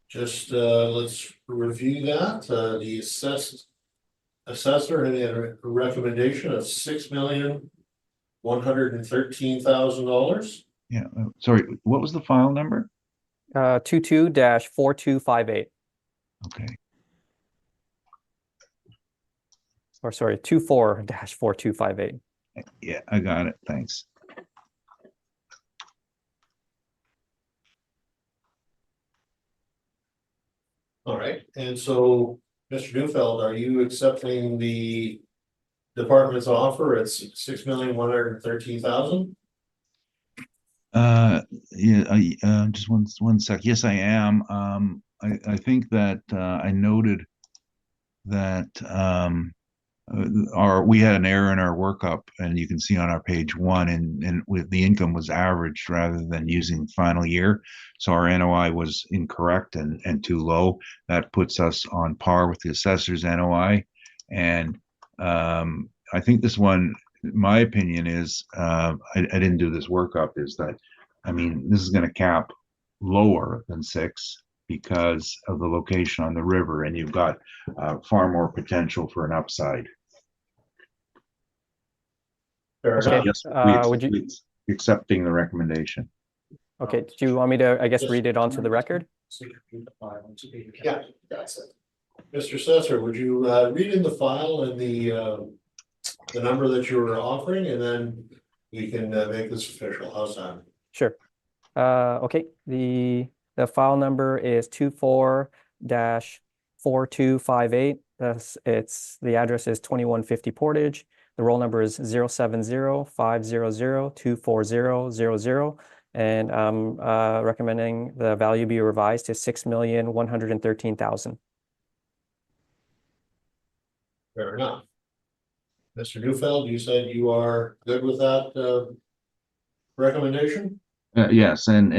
Just let's review that. The assessor had a recommendation of $6,150,000 $113,000. Yeah, sorry, what was the file number? 22-4258, Okay, or sorry, 24-4258. yeah, I got it, thanks. All right, and so, Mr. Neufeld, are you accepting the department's offer at $6,113,000? Yeah, just one sec. Yes, I am. I think that I noted that we had an error in our workup, and you can see on our page 1, and with the income was averaged rather than using final year, so our NOI was incorrect and too low. That puts us on par with the assessor's NOI, and I think this one, my opinion is, I didn't do this workup, is that, I mean, this is going to cap lower than 6 because of the location on the river, and you've got far more potential for an upside. Fair So enough. yes, would you- we accepting the recommendation. Okay, do you want me to, I guess, read it onto the record? Yeah, that's it. Mr. Assessor, would you read in the file and the number that you were offering, and then we can make this official. How's that? Sure. Okay, the file number is 24-4258. The address is 2150 Portage. The roll number is 070-500-24000. And I'm recommending the value be revised to $6,113,000. Fair enough. Mr. Neufeld, you said you are good with that recommendation? Yes, and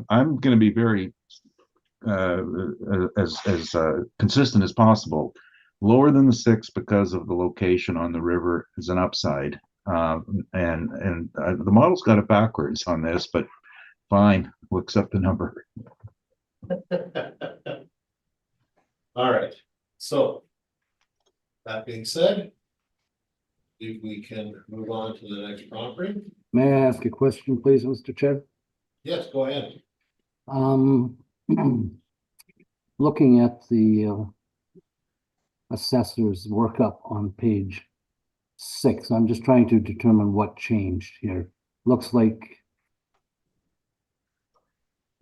I'm going to be very as consistent as possible. Lower than the 6 because of the location on the river is an upside, and the model's got it backwards on this, but fine, we'll accept the number. All right, so that being said, if we can move on to the next property. May I ask a question, please, Mr. Chair? Yes, go ahead. Looking at the assessor's workup on page 6, I'm just trying to determine what changed here. Looks like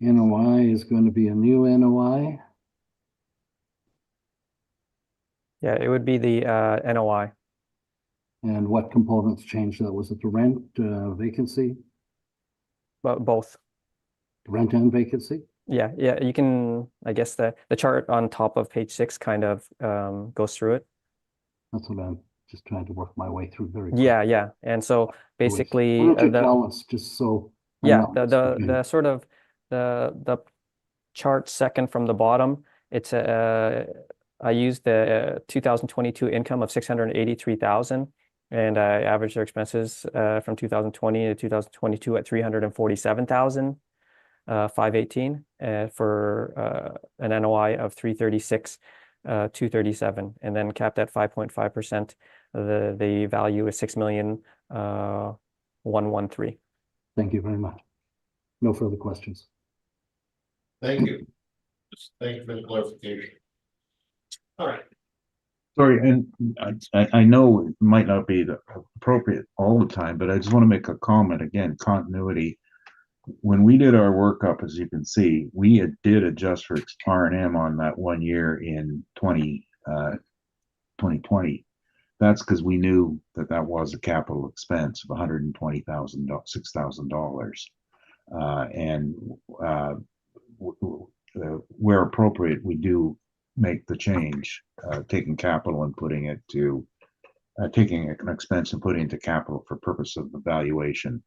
NOI is going to be a new NOI. Yeah, it would be the NOI. And what components changed? That was it the rent, vacancy, But both. rent and vacancy? Yeah, you can, I guess the chart on top of page 6 kind of goes through it. That's what I'm just trying to work my way through very quickly. Yeah. And so basically, Why don't you tell us, just so I'm yeah, not mistaken. the sort of the chart second from the bottom, it's I used the 2022 income of 683,000, and I averaged their expenses from 2020 to 2022 at 347,518 for an NOI of 336,237, and then capped at 5.5%. The value is 6,113,000. Thank you very much. No further questions. Thank you. Thank you for the clarification. All right. Sorry, and I know it might not be the appropriate all the time, but I just want to make a comment again, continuity. When we did our workup, as you can see, we did adjust for R&M on that 1 year in 2020. That's because we knew that was a capital expense of $120,000, $6,000. And where appropriate, we do make the change, taking capital and putting it to, taking an expense and putting it into capital for purpose of the valuation.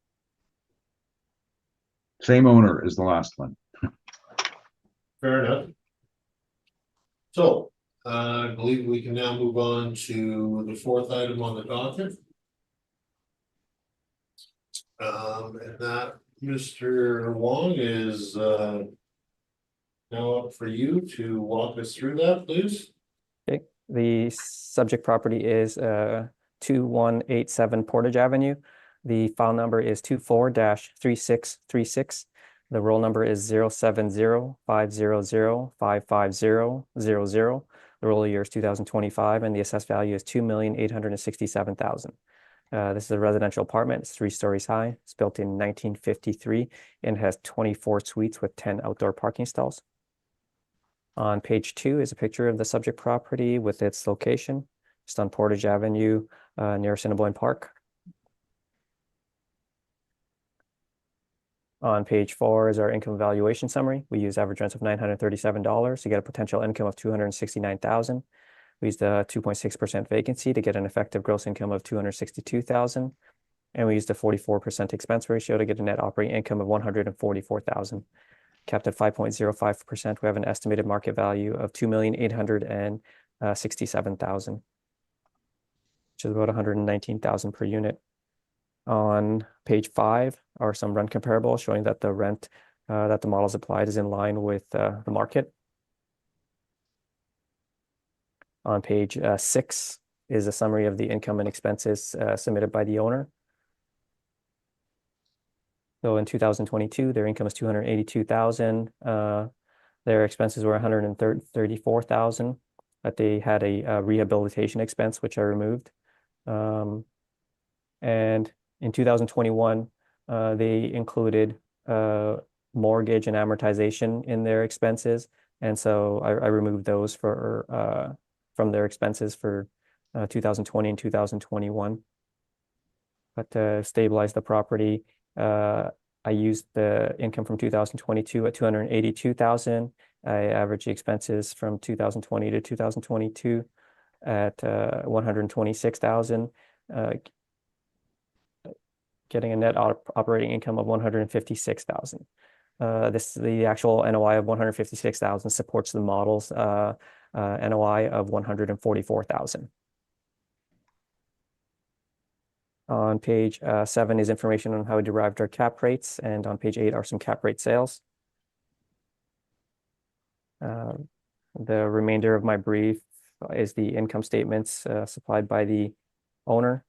Same owner as the last one. Fair enough. So, I believe we can now move on to the 4th item on the docket. And that, Mr. Wong, is now up for you to walk us through that, please. Okay, the subject property is 2187 Portage Avenue. The file number is 24-3636. The roll number is 070-500-550-000. The roll year is 2025, and the assessed value is $2,867,000. This is a residential apartment. It's 3 stories high. It's built in 1953 and has 24 suites with 10 outdoor parking stalls. On page 2 is a picture of the subject property with its location. Just on Portage Avenue, near Assiniboine Park. On page 4 is our income valuation summary. We use average rents of $937 to get a potential income of $269,000. We used a 2.6% vacancy to get an effective gross income of $262,000. And we used a 44% expense ratio to get a net operating income of $144,000. Capped at 5.05%, we have an estimated market value of $2,867,000, which is about $119,000 per unit. On page 5 are some rent comparables showing that the rent that the models applied is in line with the market. On page 6 is a summary of the income and expenses submitted by the owner. So in 2022, their income was $282,000. Their expenses were $134,000, but they had a rehabilitation expense, which I removed. And in 2021, they included mortgage and amortization in their expenses. And so I removed those from their expenses for 2020 and 2021. But to stabilize the property, I used the income from 2022 at $282,000. I averaged the expenses from 2020 to 2022 at $126,000. Getting a net operating income of $156,000. The actual NOI of $156,000 supports the model's NOI of $144,000. On page 7 is information on how we derived our cap rates, and on page 8 are some cap rate sales. The remainder of my brief is the income statements supplied by the owner.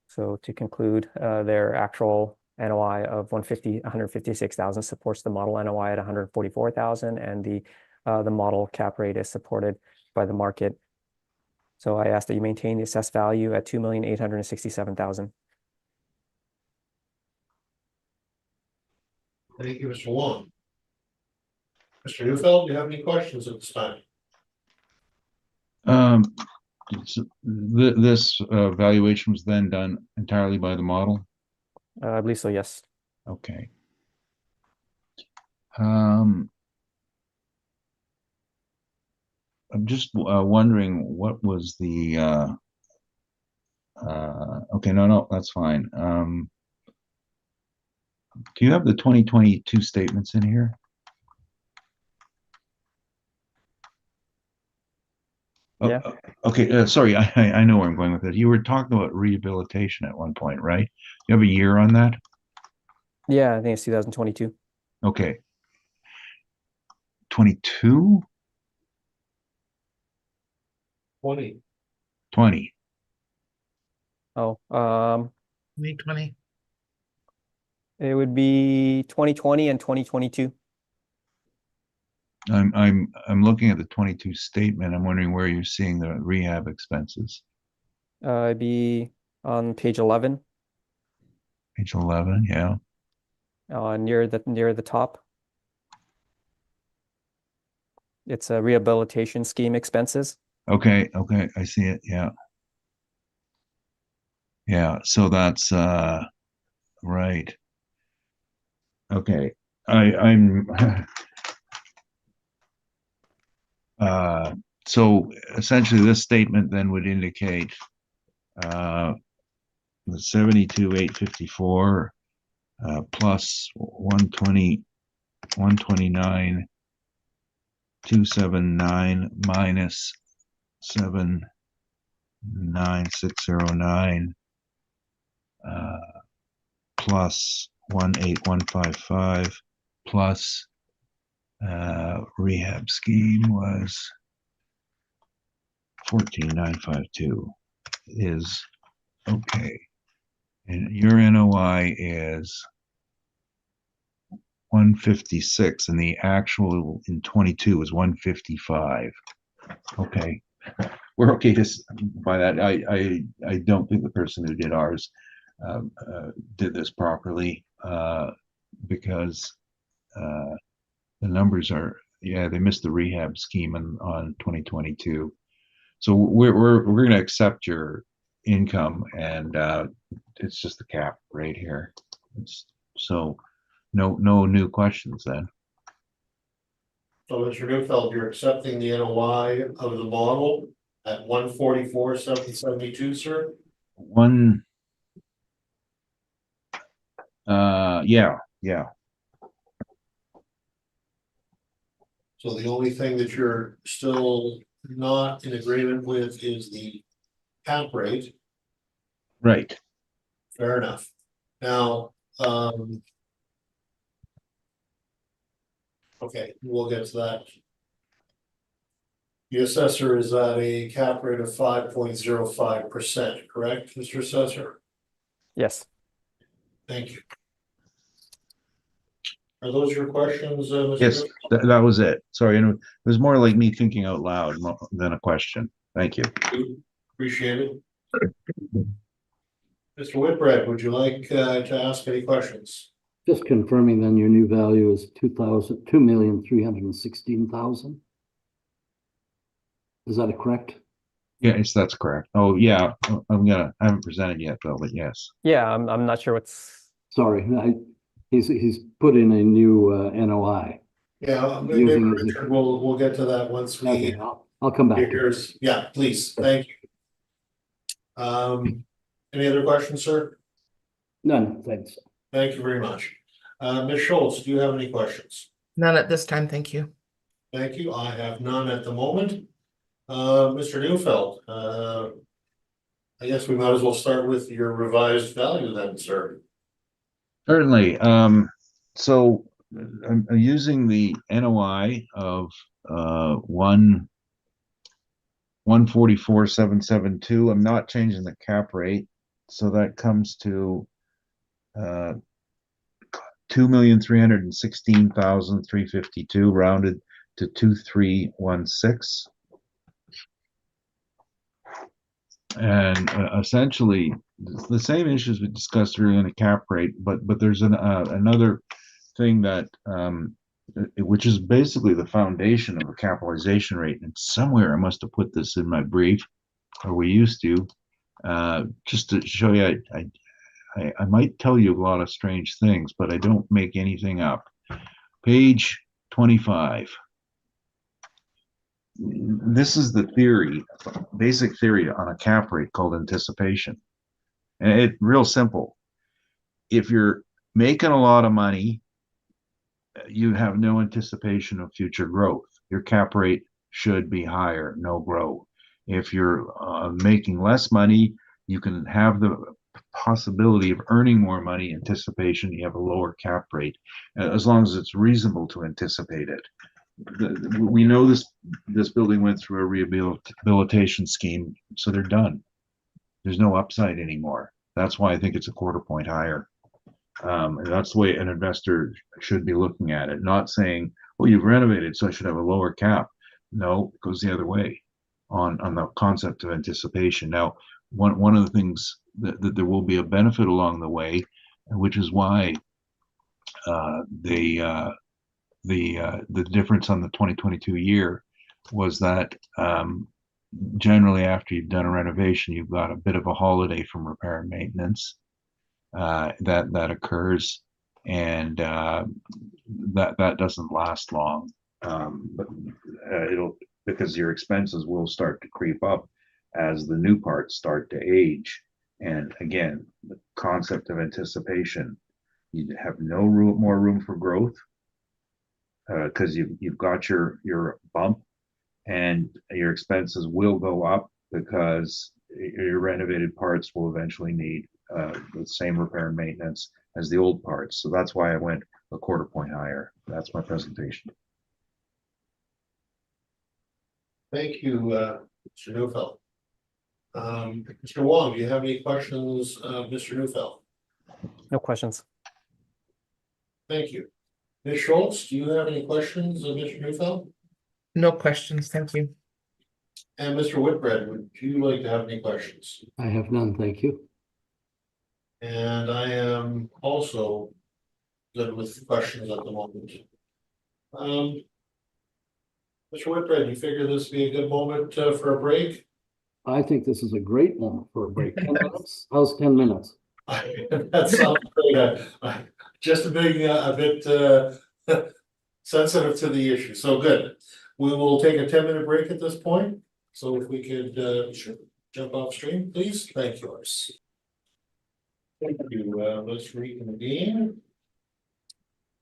So to conclude, their actual NOI of $156,000 supports the model NOI at $144,000, and the model cap rate is supported by the market. So I ask that you maintain the assessed value at $2,867,000. Thank you, Mr. Wong. Mr. Neufeld, do you have any questions at this time? This valuation was then done entirely by the model? I believe so, yes. Okay. I'm just wondering what was the okay, no, that's fine. Do you have the 2022 statements in here? Yeah. Okay, sorry, I know where I'm going with it. You were talking about rehabilitation at one point, right? You have a year on that? Yeah, I think it's 2022. Okay. 22? 20. 20. Oh, 2020. it would be 2020 and 2022. I'm looking at the 22 statement. I'm wondering where you're seeing the rehab expenses. It'd be on page 11. Page 11, yeah. Near the top. It's a rehabilitation scheme expenses. Okay, I see it, yeah. Yeah, so that's right. Okay. I'm so essentially this statement then would indicate the 72,854 plus 129 279 minus 79609 plus 18155 plus rehab scheme was 14,952 is okay. And your NOI is 156, and the actual in 22 is 155. Okay, we're okay by that. I don't think the person who did ours did this properly because the numbers are, yeah, they missed the rehab scheme on 2022. So we're going to accept your income, and it's just the cap right here. So no new questions then. So Mr. Newfeld, you're accepting the NOI of the model at 144,772, sir? Yeah. So the only thing that you're still not in agreement with is the cap rate. Right. Fair enough. Now, okay, we'll get to that. The assessor is at a cap rate of 5.05%, correct, Mr. Assessor? Yes. Thank you. Are those your questions, Mr. Yes, that was it. Sorry, and it was more like me thinking out loud than a question. Thank you. Appreciate it. Mr. Whitbread, would you like to ask any questions? Just confirming then your new value is 2,316,000. Is that correct? Yes, that's correct. Oh, yeah, I haven't presented yet though, but yes. Yeah, I'm not sure what's. Sorry, he's put in a new NOI. Yeah, maybe Richard, we'll get to that once we. Okay, I'll come back to yours. Yeah, please, thank you. Any other questions, sir? None, thanks. Thank you very much. Ms. Schultz, do you have any questions? None at this time, thank you. Thank you. I have none at the moment. Mr. Newfeld, I guess we might as well start with your revised value then, sir. Certainly. So I'm using the NOI of 144,772. I'm not changing the cap rate, so that comes to 2,316,352 rounded to 2,316. And essentially the same issues we discussed earlier in the cap rate, but there's another thing that which is basically the foundation of a capitalization rate. And somewhere I must have put this in my brief, or we used to, just to show you. I might tell you a lot of strange things, but I don't make anything up. Page 25. This is the theory, basic theory on a cap rate called anticipation. And it's real simple. If you're making a lot of money, you have no anticipation of future growth. Your cap rate should be higher, no growth. If you're making less money, you can have the possibility of earning more money, anticipation, you have a lower cap rate, as long as it's reasonable to anticipate it. We know this building went through a rehabilitation scheme, so they're done. There's no upside anymore. That's why I think it's a quarter point higher. And that's the way an investor should be looking at it, not saying, well, you've renovated, so I should have a lower cap. No, it goes the other way on the concept of anticipation. Now, one of the things that there will be a benefit along the way, which is why the difference on the 2022 year was that generally after you've done a renovation, you've got a bit of a holiday from repair and maintenance that occurs, and that doesn't last long, but it'll, because your expenses will start to creep up as the new parts start to age. And again, the concept of anticipation, you have no more room for growth because you've got your bump, and your expenses will go up because your renovated parts will eventually need the same repair and maintenance as the old parts. So that's why I went a quarter point higher. That's my presentation. Thank you, Mr. Neufeld. Mr. Wong, do you have any questions, Mr. Neufeld? No questions. Thank you. Ms. Schultz, do you have any questions of Mr. Neufeld? No questions, thank you. And Mr. Whitbread, would you like to have any questions? I have none, thank you. And I am also good with questions at the moment. Mr. Whitbread, you figure this would be a good moment for a break? I think this is a great moment for a break. 10 minutes? How's 10 minutes? That sounds great. Just a bit sensitive to the issue, so good. We will take a 10-minute break at this point. So if we could sure, jump off stream, please. Thank you. Thank you. Let's reconvene.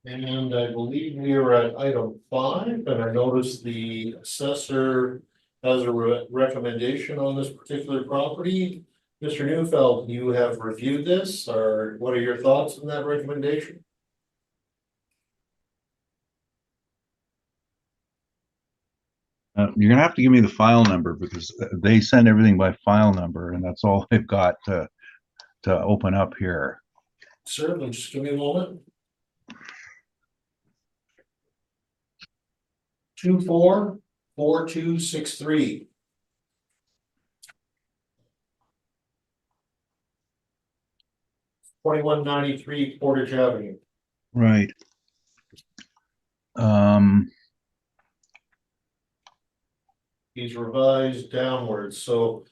And I believe we are at item 5, and I noticed the assessor has a recommendation on this particular property. Mr. Neufeld, you have reviewed this, or what are your thoughts on that recommendation? You're gonna have to give me the file number because they send everything by file number, and that's all I've got to open up here. Certainly, just give me a moment. 244263. $2193 Portage Avenue. Right. He's revised downwards, so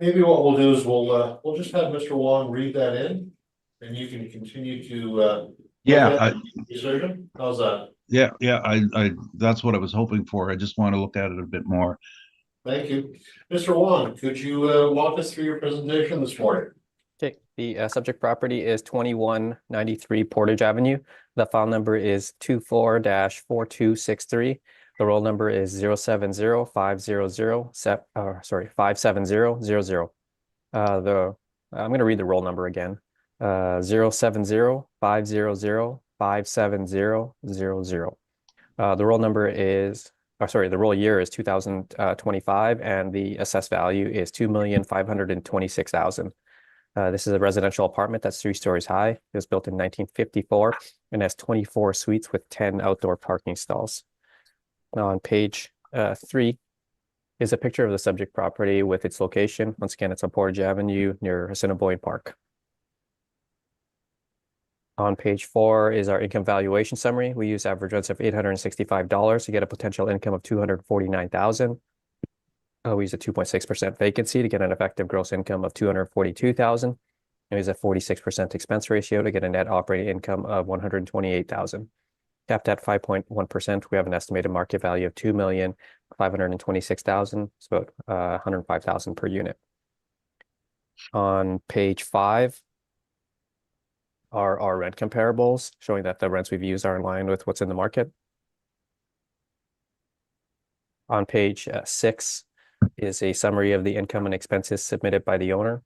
maybe what we'll do is we'll just have Mr. Wong read that in, and you can continue to Yeah, decision. How's that? yeah, I that's what I was hoping for. I just want to look at it a bit more. Thank you. Mr. Wong, could you walk us through your presentation this morning? Okay, the subject property is 2193 Portage Avenue. The file number is 24-4263. The roll number is 57000. I'm going to read the roll number again. 07050057000. The roll number is, the roll year is 2025, and the assessed value is $2,526,000. This is a residential apartment that's 3 stories high. It was built in 1954 and has 24 suites with 10 outdoor parking stalls. Now on page 3 is a picture of the subject property with its location. Once again, it's on Portage Avenue near Assiniboine Park. On page 4 is our income valuation summary. We use average rents of $865 to get a potential income of $249,000. We use a 2.6% vacancy to get an effective gross income of $242,000. We use a 46% expense ratio to get a net operating income of $128,000. Capped at 5.1%, we have an estimated market value of $2,526,000. It's about $105,000 per unit. On page 5 are our rent comparables, showing that the rents we've used are in line with what's in the market. On page 6 is a summary of the income and expenses submitted by the owner.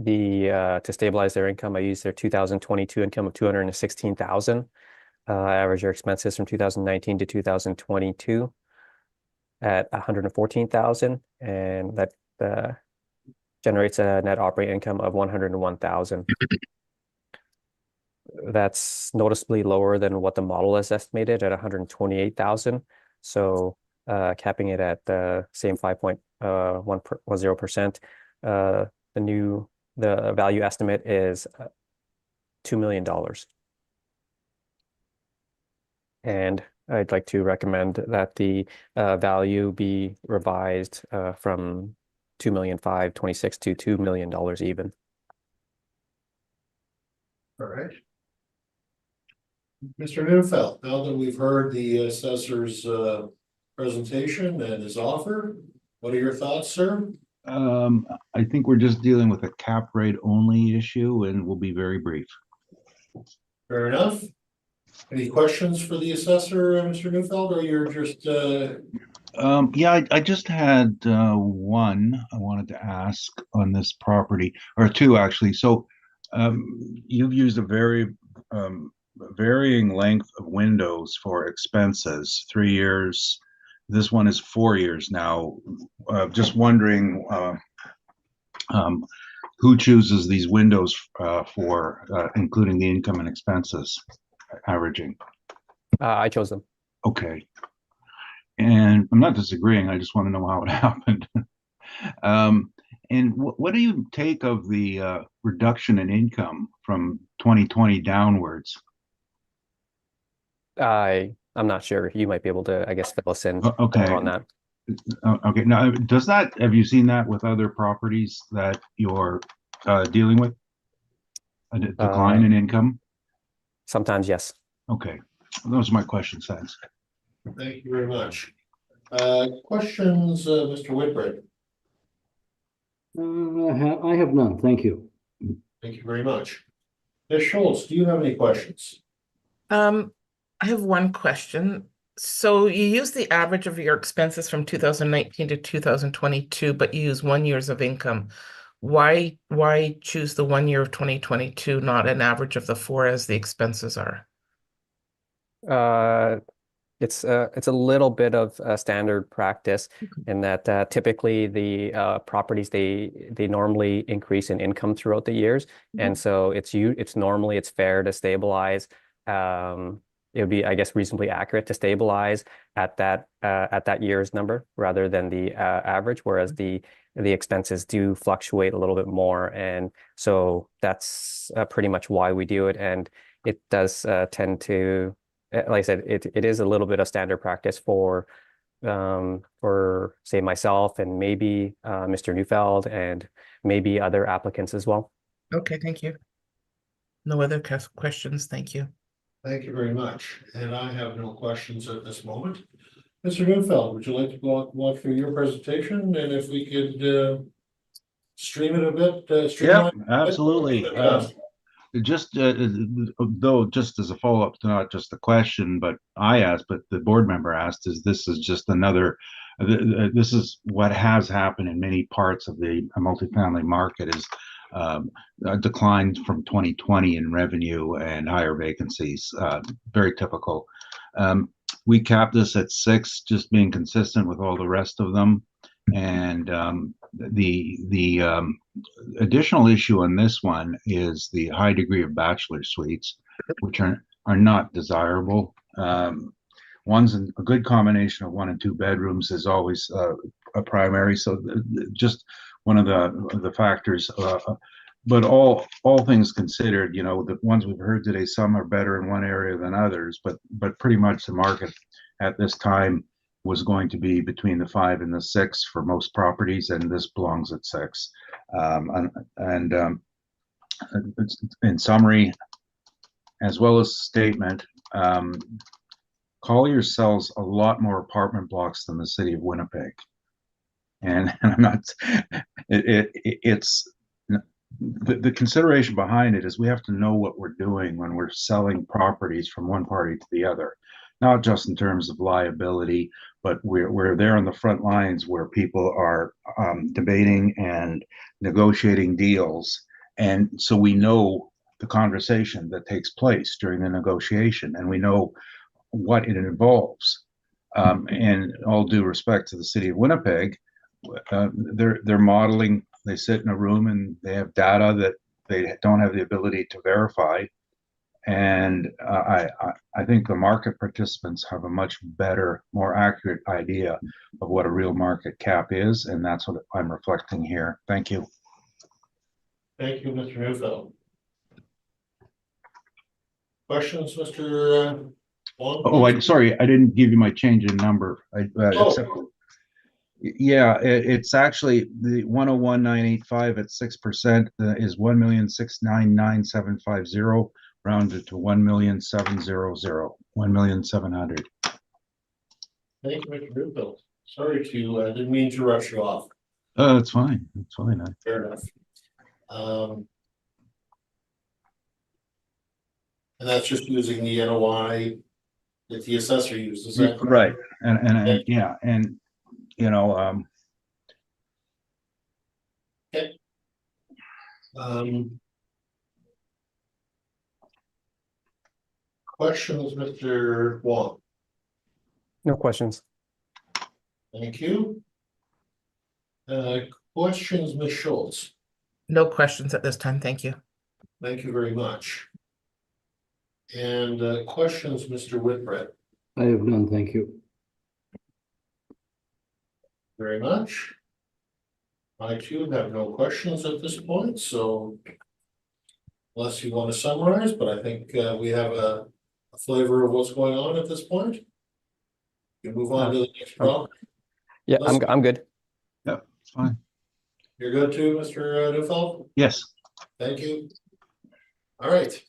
To stabilize their income, I used their 2022 income of $216,000. Average their expenses from 2019 to 2022 at $114,000, and that generates a net operating income of $101,000. That's noticeably lower than what the model is estimated at $128,000. So capping it at the same 5.10%, the value estimate is $2 million. And I'd like to recommend that the value be revised from $2,526,000 to $2 million even. All right. Mr. Neufeld, now that we've heard the assessor's presentation and his offer, what are your thoughts, sir? I think we're just dealing with a cap rate only issue, and we'll be very brief. Fair enough. Any questions for the assessor, Mr. Neufeld, or you're just Yeah, I just had one I wanted to ask on this property, or two actually. So you've used a very varying length of windows for expenses, 3 years, this one is 4 years now. Just wondering, who chooses these windows for including the income and expenses averaging? I chose them. Okay. And I'm not disagreeing. I just want to know how it happened. And what do you take of the reduction in income from 2020 downwards? I'm not sure. You might be able to, I guess, fill us in Okay. more on that. Okay. Now, have you seen that with other properties that you're dealing with? A decline in income? Sometimes, yes. Okay. Those are my questions. Thanks. Thank you very much. Questions, Mr. Whitbread? I have none, thank you. Thank you very much. Ms. Schultz, do you have any questions? I have one question. So you use the average of your expenses from 2019 to 2022, but you use 1 year's of income. Why choose the 1 year of 2022, not an average of the 4 as the expenses are? It's a little bit of a standard practice in that typically the properties they normally increase in income throughout the years, and so it's fair to stabilize. It would be, I guess, reasonably accurate to stabilize at that year's number rather than the average, whereas the expenses do fluctuate a little bit more, and so that's pretty much why we do it, and it does tend to. Like I said, it is a little bit of standard practice for say myself and maybe Mr. Neufeld and maybe other applicants as well. Okay, thank you. No other questions, thank you. Thank you very much. And I have no questions at this moment. Mr. Neufeld, would you like to walk through your presentation, and if we could stream it a bit, Yeah, streamline? absolutely. Just just as a follow-up to not just the question, but I asked, but the board member asked, this is just another. This is what has happened in many parts of the multifamily market is a decline from 2020 in revenue and higher vacancies. Very typical. We capped this at 6, just being consistent with all the rest of them, and the additional issue on this one is the high degree of bachelor suites, which are not desirable. One's a good combination of 1 and 2 bedrooms is always a primary, so just one of the factors. But all things considered, you know, the ones we've heard today, some are better in one area than others, but pretty much the market at this time was going to be between the 5 and the 6 for most properties, and this belongs at 6. In summary, as well as statement, Colliers sells a lot more apartment blocks than the city of Winnipeg, and I'm not. It's the consideration behind it is we have to know what we're doing when we're selling properties from one party to the other, not just in terms of liability, but we're there on the front lines where people are debating and negotiating deals, and so we know the conversation that takes place during the negotiation, and we know what it involves. And all due respect to the city of Winnipeg, they're modeling. They sit in a room and they have data that they don't have the ability to verify. And I think the market participants have a much better, more accurate idea of what a real market cap is, and that's what I'm reflecting here. Thank you. Thank you, Mr. Neufeld. Questions, Mr. Wong? Oh, sorry, I didn't give you my change in number. Yeah, it's actually the 101,985 at 6% is 1,699,750, rounded to 1,700,000, 1,700,000. Thank you, Mr. Neufeld. Sorry to, didn't mean to rush you off. It's fine. It's fine. Fair enough. And that's just using the NOI that the assessor uses. Right. And yeah, and you know, okay. Questions, Mr. Wong? No questions. Thank you. Questions, Ms. Schultz? No questions at this time, thank you. Thank you very much. And questions, Mr. Whitbread? I have none, thank you. Very much. I too have no questions at this point, so unless you want to summarize, but I think we have a flavor of what's going on at this point. You move on to the next property. Yeah, Listen. I'm good. Yep, it's fine. You're good too, Mr. Neufeld? Yes. Thank you. All right.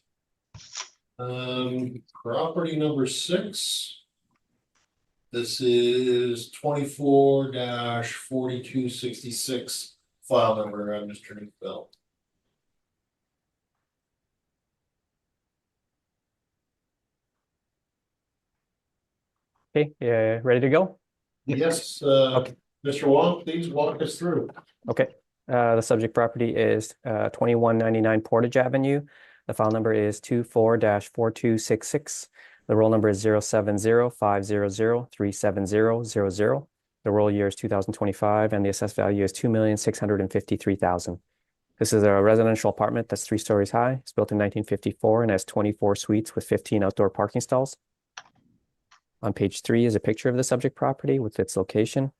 Property number 6. This is 24-4266 file number, Mr. Neufeld. Okay, yeah, ready to go? Yep. Yes, Okay. Mr. Wong, please walk us through. Okay, the subject property is 2199 Portage Avenue. The file number is 24-4266. The roll number is 070-500-37000. The roll year is 2025, and the assessed value is $2,653,000. This is a residential apartment that's 3 stories high. It's built in 1954 and has 24 suites with 15 outdoor parking stalls. On page 3 is a picture of the subject property with its location.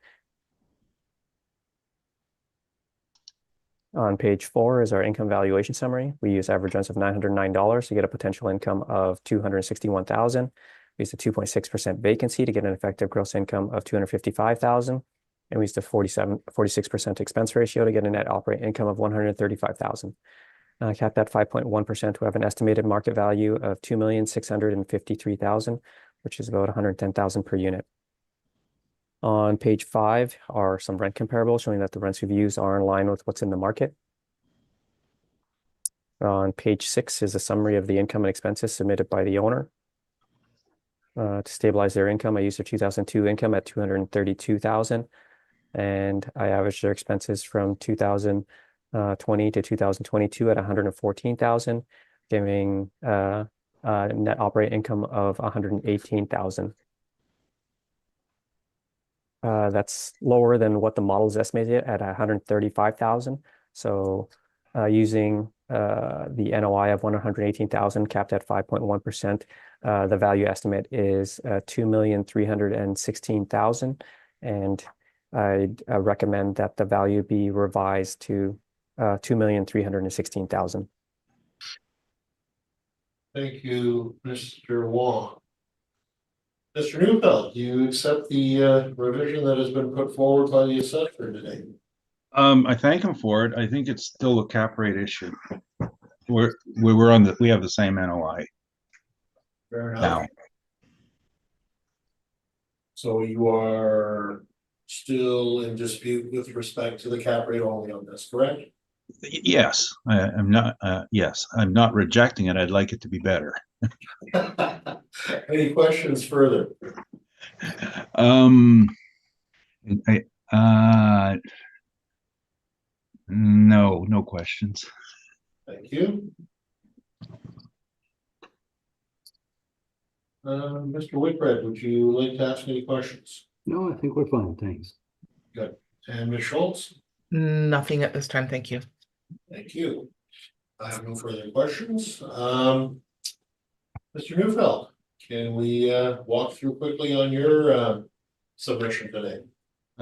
On page 4 is our income valuation summary. We use average rents of $909 to get a potential income of $261,000. We used a 2.6% vacancy to get an effective gross income of $255,000. And we used a 46% expense ratio to get a net operating income of $135,000. Capped at 5.1%, we have an estimated market value of $2,653,000, which is about $110,000 per unit. On page 5 are some rent comparables showing that the rents we've used are in line with what's in the market. On page 6 is a summary of the income and expenses submitted by the owner. To stabilize their income, I used their 2002 income at $232,000, and I averaged their expenses from 2020 to 2022 at $114,000, giving a net operating income of $118,000. That's lower than what the model is estimated at $135,000. So using the NOI of $118,000 capped at 5.1%, the value estimate is $2,316,000, and I'd recommend that the value be revised to $2,316,000. Thank you, Mr. Wong. Mr. Neufeld, do you accept the revision that has been put forward by the assessor today? I thank him for it. I think it's still a cap rate issue. We have the same NOI Fair enough. now. So you are still in dispute with respect to the cap rate only on this, correct? Yes, I'm not. Yes, I'm not rejecting it. I'd like it to be better. Any questions further? No questions. Thank you. Mr. Whitbread, would you like to ask any questions? No, I think we're fine, thanks. Good. And Ms. Schultz? Nothing at this time, thank you. Thank you. I have no further questions. Mr. Neufeld, can we walk through quickly on your submission today?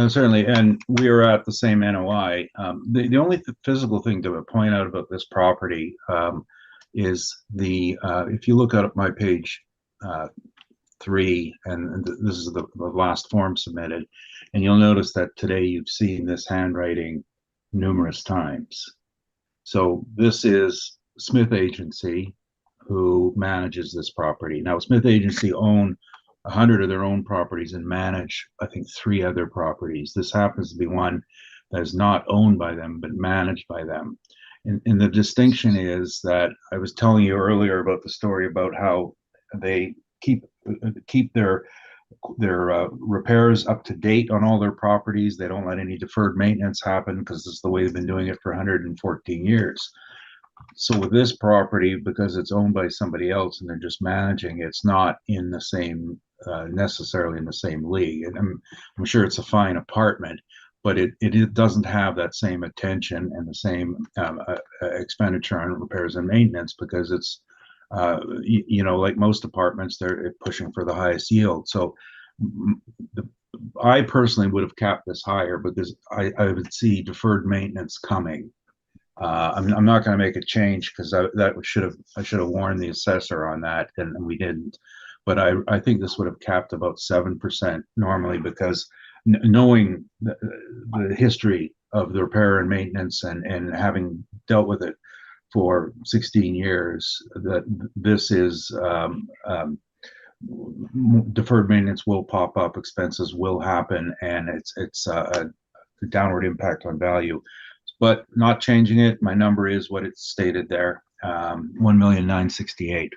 Certainly, and we are at the same NOI. The only physical thing to point out about this property is if you look at my page 3, and this is the last form submitted, and you'll notice that today you've seen this handwriting numerous times. So this is Smith Agency who manages this property. Now, Smith Agency own 100 of their own properties and manage, I think, 3 other properties. This happens to be one that is not owned by them, but managed by them. And the distinction is that I was telling you earlier about the story about how they keep their repairs up to date on all their properties. They don't let any deferred maintenance happen because this is the way they've been doing it for 114 years. So with this property, because it's owned by somebody else and they're just managing, it's not in the same necessarily in the same league. And I'm sure it's a fine apartment, but it doesn't have that same attention and the same expenditure on repairs and maintenance because it's, like most apartments, they're pushing for the highest yield. So I personally would have capped this higher because I would see deferred maintenance coming. I'm not going to make a change because I should have warned the assessor on that, and we didn't. But I think this would have capped about 7% normally because knowing the history of the repair and maintenance and having dealt with it for 16 years, that this is deferred maintenance will pop up, expenses will happen, and it's a downward impact on value. But not changing it, my number is what it's stated there, 1,968,000.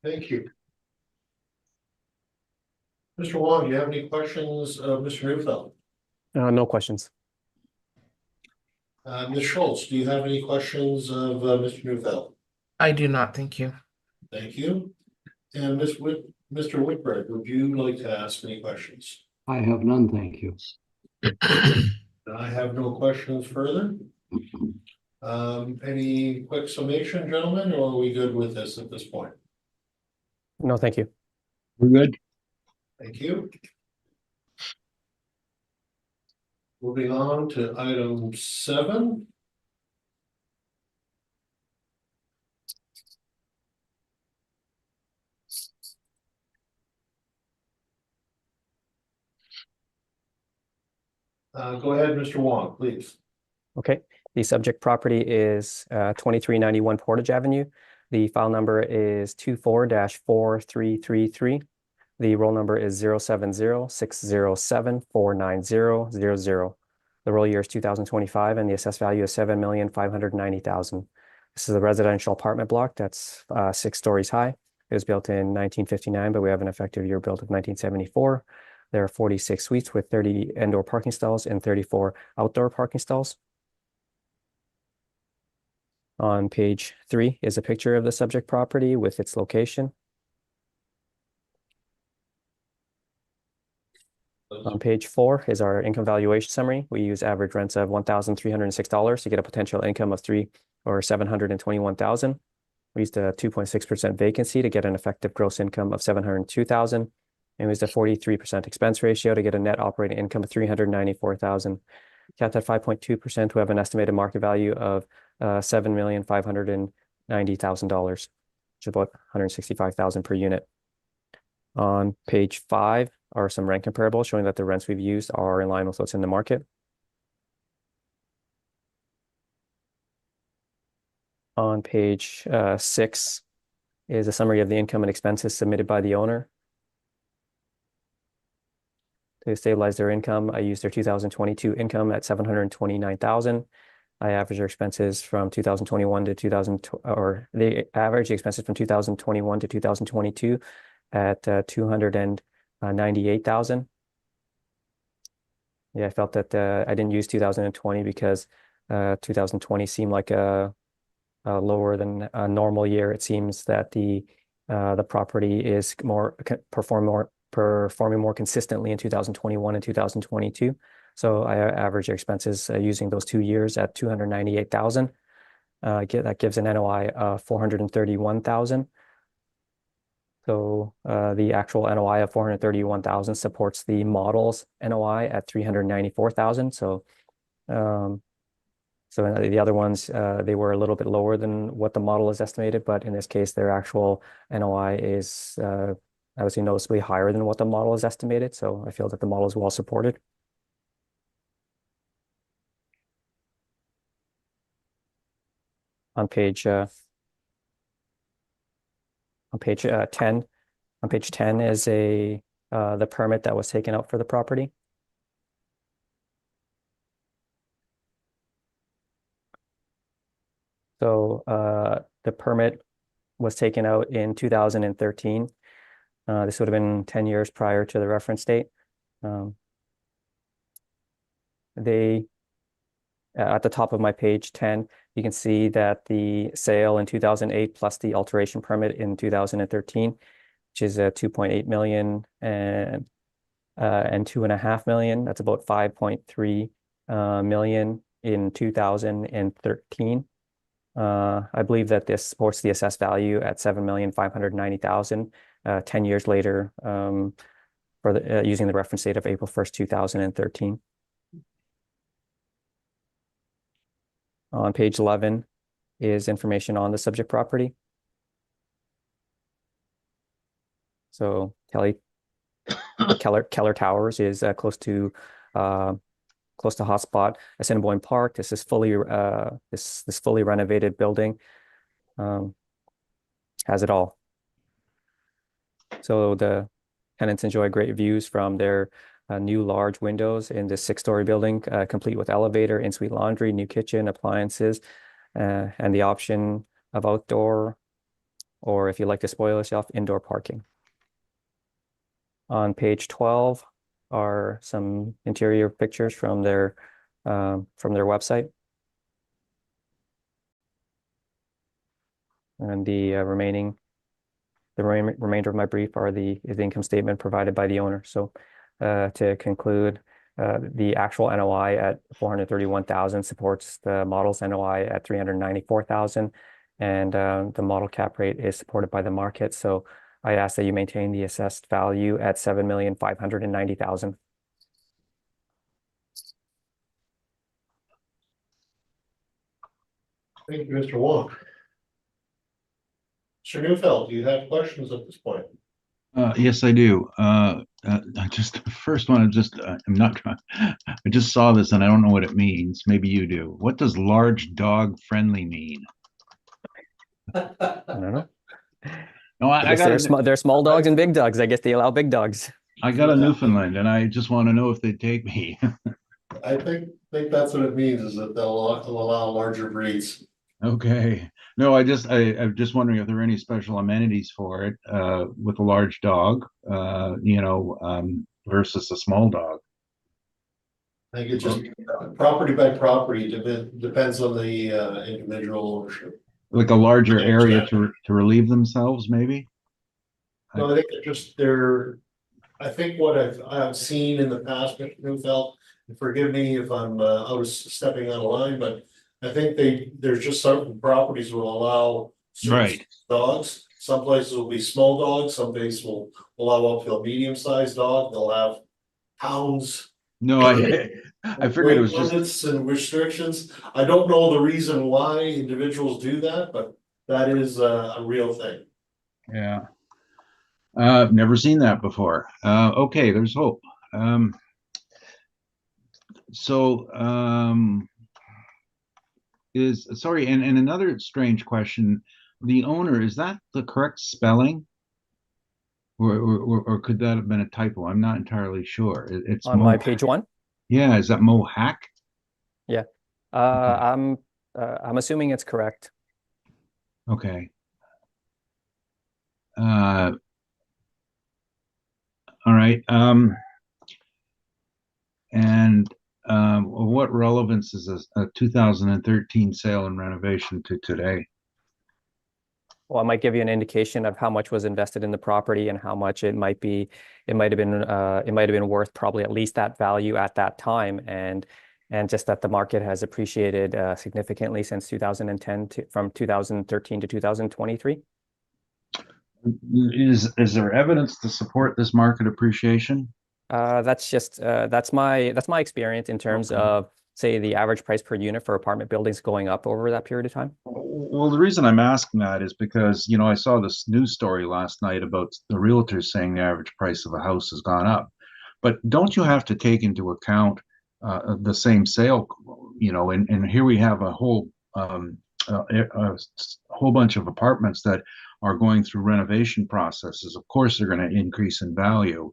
Thank you. Mr. Wong, do you have any questions of Mr. Neufeld? No questions. Ms. Schultz, do you have any questions of Mr. Neufeld? I do not, thank you. Thank you. And Mr. Whitbread, would you like to ask any questions? I have none, thank you. I have no questions further. Any quick summation, gentlemen, or are we good with this at this point? No, thank you. We're good. Thank you. Moving on to item 7. Go ahead, Mr. Wong, please. Okay, the subject property is 2391 Portage Avenue. The file number is 24-4333. The roll number is 070-607-49000. The roll year is 2025, and the assessed value is $7,590,000. This is a residential apartment block that's 6 stories high. It was built in 1959, but we have an effective year built of 1974. There are 46 suites with 30 indoor parking stalls and 34 outdoor parking stalls. On page 3 is a picture of the subject property with its location. On page 4 is our income valuation summary. We use average rents of $1,306 to get a potential income of $721,000. We used a 2.6% vacancy to get an effective gross income of $702,000. And we used a 43% expense ratio to get a net operating income of $394,000. Capped at 5.2%, we have an estimated market value of $7,590,000, which is about $165,000 per unit. On page 5 are some rent comparables showing that the rents we've used are in line with what's in the market. On page 6 is a summary of the income and expenses submitted by the owner. To stabilize their income, I used their 2022 income at $729,000. I averaged their expenses from 2021 to 2022 at $298,000. Yeah, I felt that I didn't use 2020 because 2020 seemed like a lower than a normal year. It seems that the property is performing more consistently in 2021 and 2022. So I average expenses using those 2 years at $298,000. That gives an NOI of $431,000. So the actual NOI of $431,000 supports the model's NOI at $394,000. So the other ones, they were a little bit lower than what the model is estimated, but in this case, their actual NOI is I would say noticeably higher than what the model is estimated. So I feel that the model is well supported. On page 10. On page 10 is the permit that was taken out for the property. So the permit was taken out in 2013. This would have been 10 years prior to the reference date. At the top of my page 10, you can see that the sale in 2008 plus the alteration permit in 2013 which is 2.8 million and 2.5 million. That's about 5.3 million in 2013. I believe that this supports the assessed value at 7,590,000 10 years later, for the using the reference date of April 1st, 2013. On page 11 is information on the subject property. So Keller Towers is close to hotspot Assiniboine Park. This is fully this fully renovated building. Has it all. So the tenants enjoy great views from their new large windows in this 6-story building, complete with elevator, in-suite laundry, new kitchen, appliances, and the option of outdoor, or if you like to spoil yourself, indoor parking. On page 12 are some interior pictures from their website. And the remainder of my brief is the income statement provided by the owner. So to conclude, the actual NOI at 431,000 supports the model's NOI at 394,000, and the model cap rate is supported by the market. So I ask that you maintain the assessed value at 7,590,000. Thank you, Mr. Wong. Mr. Neufeld, do you have questions at this point? Yes, I do. I just first one, I'm not trying. I just saw this and I don't know what it means. Maybe you do. What does large dog friendly mean? I don't know. No, I guess got they're small dogs and big dogs. I guess they allow big dogs. I got a Newfoundland and I just want to know if they take me. I think that's what it means, is that they'll allow larger breeds. Okay. No, I'm just wondering if there are any special amenities for it with a large dog, versus a small dog. I think it just property by property depends on the individual ownership. Like a larger area to relieve themselves, maybe? No, I think I think what I've seen in the past, Mr. Neufeld, and forgive me if I was stepping out of line, but I think there's just certain properties will allow certain dogs. Some places will be small dogs, some places will allow up to a medium-sized dog. They'll have hounds. No, I figured it was just limits and restrictions. I don't know the reason why individuals do that, but that is a real thing. Yeah. I've never seen that before. Okay, there's hope. Sorry, and another strange question, the owner, is that the correct spelling? Or could that have been a typo? I'm not entirely sure. It's on my page 1. Yeah, is that Mohack? Yeah. Okay. I'm assuming it's correct. Okay. All right. What relevance is a 2013 sale and renovation to today? Well, I might give you an indication of how much was invested in the property and how much it might have been worth probably at least that value at that time, and just that the market has appreciated significantly since 2010 from 2013 to 2023. Is there evidence to support this market appreciation? That's my experience in terms of, say, the average price per unit for apartment buildings going up over that period of time. Well, the reason I'm asking that is because, I saw this news story last night about the realtors saying the average price of a house has gone up. But don't you have to take into account the same sale, and here we have a whole bunch of apartments that are going through renovation processes. Of course, they're going to increase in value.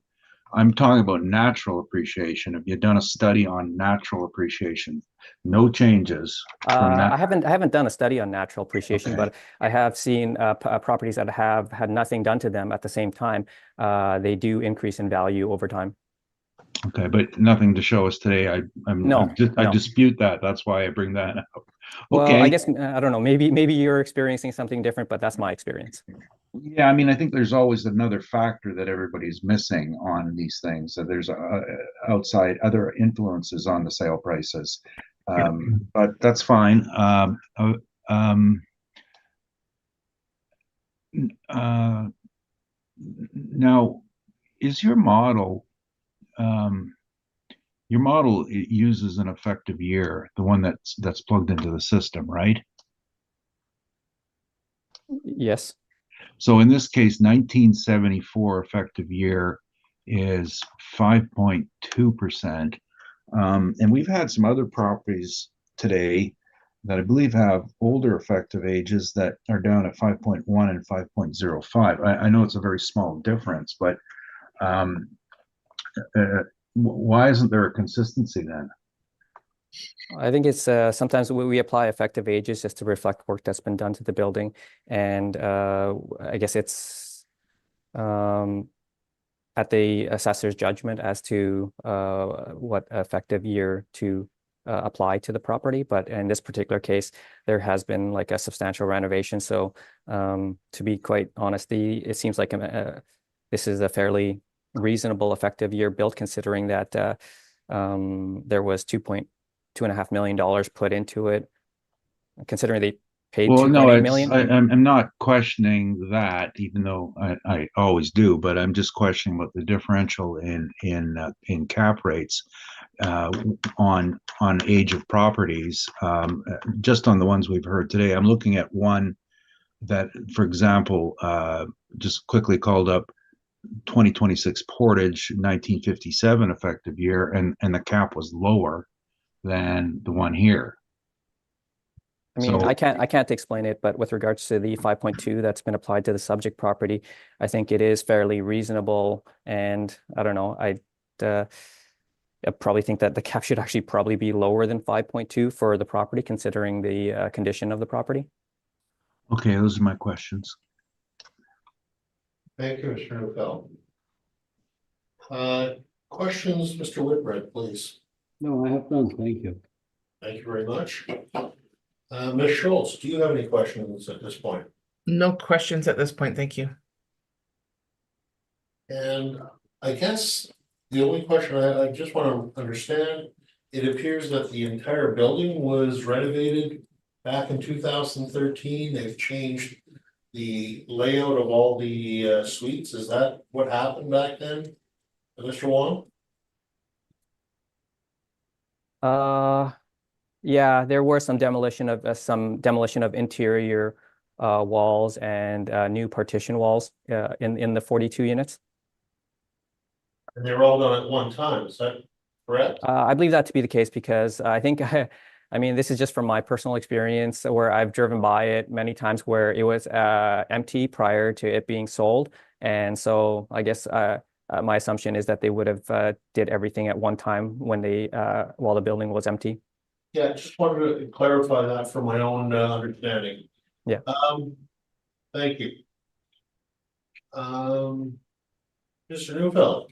I'm talking about natural appreciation. Have you done a study on natural appreciation? No changes from that. I haven't done a study on natural appreciation, Okay. but I have seen properties that have had nothing done to them at the same time. They do increase in value over time. Okay, but nothing to show us today. I dispute that. That's why I bring that up. Well, Okay. I guess I don't know. Maybe you're experiencing something different, but that's my experience. Yeah, I mean, I think there's always another factor that everybody's missing on these things. That there's outside other influences on the sale prices, but that's fine. Um, uh, Now, is your model uses an effective year, the one that's plugged into the system, right? Yes. So in this case, 1974 effective year is 5.2%. And we've had some other properties today that I believe have older effective ages that are down at 5.1 and 5.05. I know it's a very small difference, but um, why isn't there a consistency then? I think it's sometimes we apply effective ages just to reflect work that's been done to the building. And I guess it's at the assessor's judgment as to what effective year to apply to the property. But in this particular case, there has been like a substantial renovation. So to be quite honest, it seems like this is a fairly reasonable effective year built, considering that there was $2.5 million put into it, considering they paid Well, no, 2.8 million. I'm not questioning that, even though I always do, but I'm just questioning what the differential in cap rates uh, on age of properties, just on the ones we've heard today. I'm looking at one that, for example, just quickly called up 2026 Portage, 1957 effective year, and the cap was lower than the one here. I mean, So, I can't explain it, but with regards to the 5.2 that's been applied to the subject property, I think it is fairly reasonable. And I don't know, I probably think that the cap should actually probably be lower than 5.2 for the property, considering the condition of the property. okay, those are my questions. Thank you, Mr. Neufeld. Questions, Mr. Whitbread, please. No, I have none, thank you. Thank you very much. Ms. Schultz, do you have any questions at this point? No questions at this point, thank you. And I guess the only question I just want to understand, it appears that the entire building was renovated back in 2013. They've changed the layout of all the suites. Is that what happened back then, Mr. Wong? Yeah, there were some demolition of interior walls and new partition walls in the 42 units. And they were all done at one time, is that correct? I believe that to be the case because I think, I mean, this is just from my personal experience where I've driven by it many times where it was empty prior to it being sold. And so I guess my assumption is that they would have did everything at one time when while the building was empty. Yeah, just wanted to clarify that for my own understanding. Yeah. Thank you. Mr. Neufeld.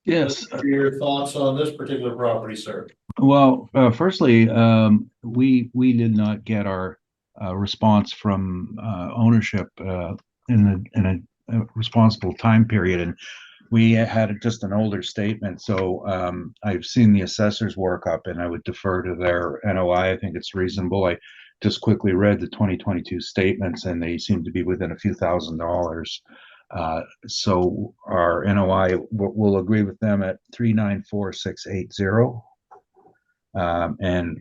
Yes. What are your thoughts on this particular property, sir? Well, firstly, we did not get our response from ownership in a responsible time period, and we had just an older statement. So I've seen the assessor's workup, and I would defer to their NOI. I think it's reasonable. I just quickly read the 2022 statements, and they seem to be within a few $1,000s. So our NOI will agree with them at 394,680. And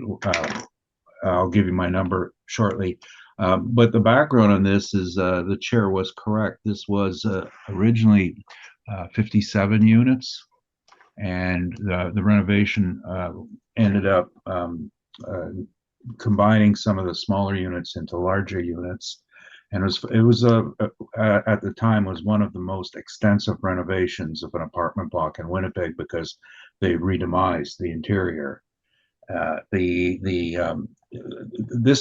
I'll give you my number shortly. But the background on this is the chair was correct. This was originally 57 units, and the renovation ended up combining some of the smaller units into larger units. And it was at the time was one of the most extensive renovations of an apartment block in Winnipeg because they redemised the interior. This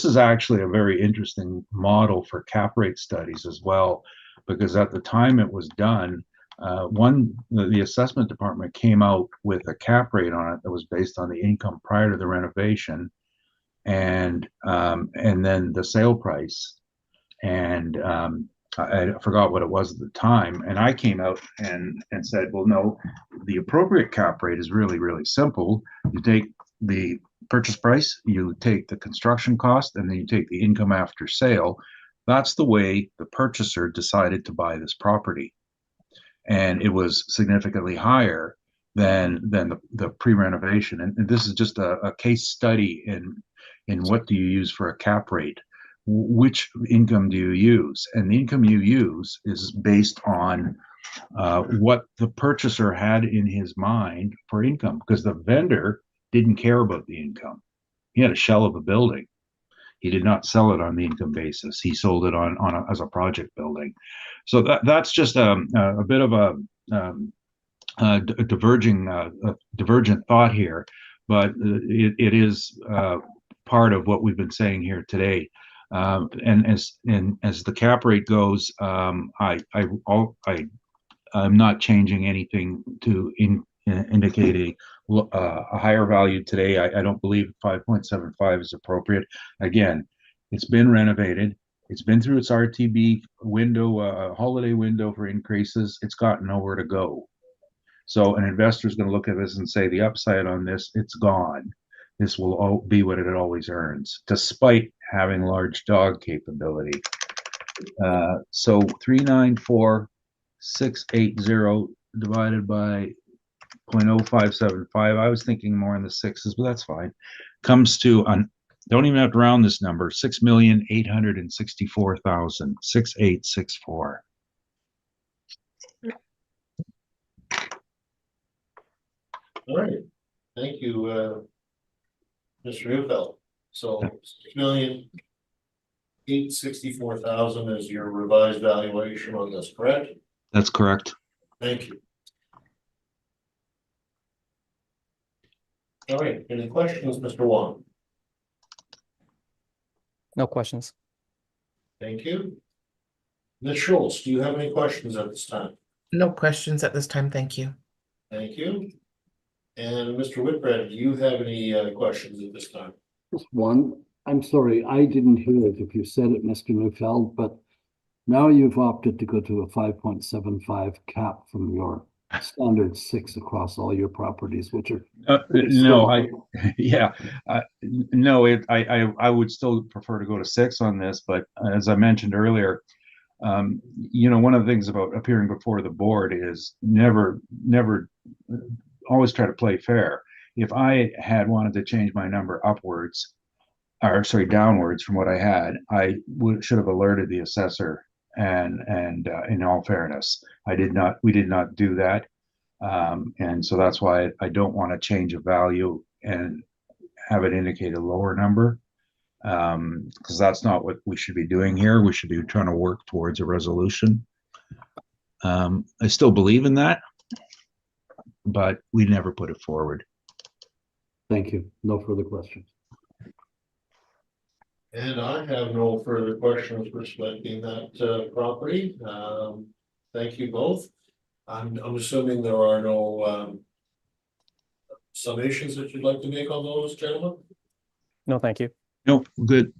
is actually a very interesting model for cap rate studies as well, because at the time it was done, the assessment department came out with a cap rate on it that was based on the income prior to the renovation, and then the sale price. And I forgot what it was at the time, and I came out and said, well, no, the appropriate cap rate is really, really simple. You take the purchase price, you take the construction cost, and then you take the income after sale. That's the way the purchaser decided to buy this property. And it was significantly higher than the pre-renovation. And this is just a case study in what do you use for a cap rate? Which income do you use? And the income you use is based on what the purchaser had in his mind for income, because the vendor didn't care about the income. He had a shell of a building. He did not sell it on the income basis. He sold it as a project building. So that's just a bit of a divergent thought here, but it is part of what we've been saying here today. And as the cap rate goes, I'm not changing anything to indicate a higher value today. I don't believe 5.75 is appropriate. Again, it's been renovated. It's been through its RTB window, holiday window for increases. It's got nowhere to go. So an investor is going to look at this and say the upside on this, it's gone. This will be what it always earns, despite having large dog capability. So 394,680 divided by 0.0575. I was thinking more in the sixes, but that's fine. Comes to don't even have to round this number, 6,864,000, All right, thank you, Mr. Neufeld. So 6,864,000 is your revised valuation on this, correct? That's correct. Thank you. All right, any questions, Mr. Wong? No questions. Thank you. Ms. Schultz, do you have any questions at this time? No questions at this time, thank you. Thank you. And Mr. Whitbread, do you have any questions at this time? Just one. I'm sorry, I didn't hear it if you said it, Mr. Neufeld, but now you've opted to go to a 5.75 cap from your standard 6 across all your properties, which are no, I would still prefer to go to 6 on this, but as I mentioned earlier, one of the things about appearing before the board is never always try to play fair. If I had wanted to change my number upwards, or sorry, downwards from what I had, I should have alerted the assessor. And in all fairness, we did not do that. And so that's why I don't want to change a value and have it indicate a lower number. Because that's not what we should be doing here. We should be trying to work towards a resolution. I still believe in that, but we never put it forward. Thank you. No further questions. And I have no further questions respecting that property. Thank you both. I'm assuming there are no summations that you'd like to make on those, gentlemen? No, thank you. No, good.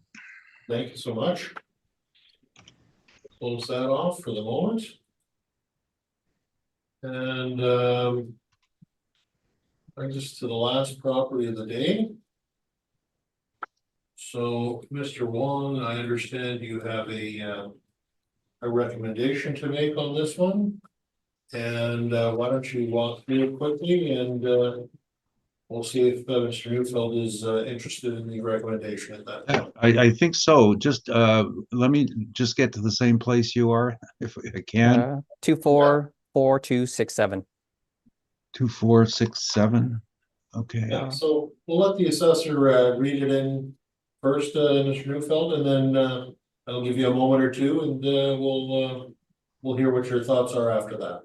Thank you so much. Close that off for the moment. And brings us to the last property of the day. So, Mr. Wong, I understand you have a recommendation to make on this one. And why don't you walk through it quickly, and we'll see if Mr. Neufeld is interested in the recommendation at that point. I think so. Just let me just get to the same place you are, if I can. 244267. 2467. Okay. Yeah, so we'll let the assessor read it in first, Mr. Neufeld, and then I'll give you a moment or two, and we'll hear what your thoughts are after that.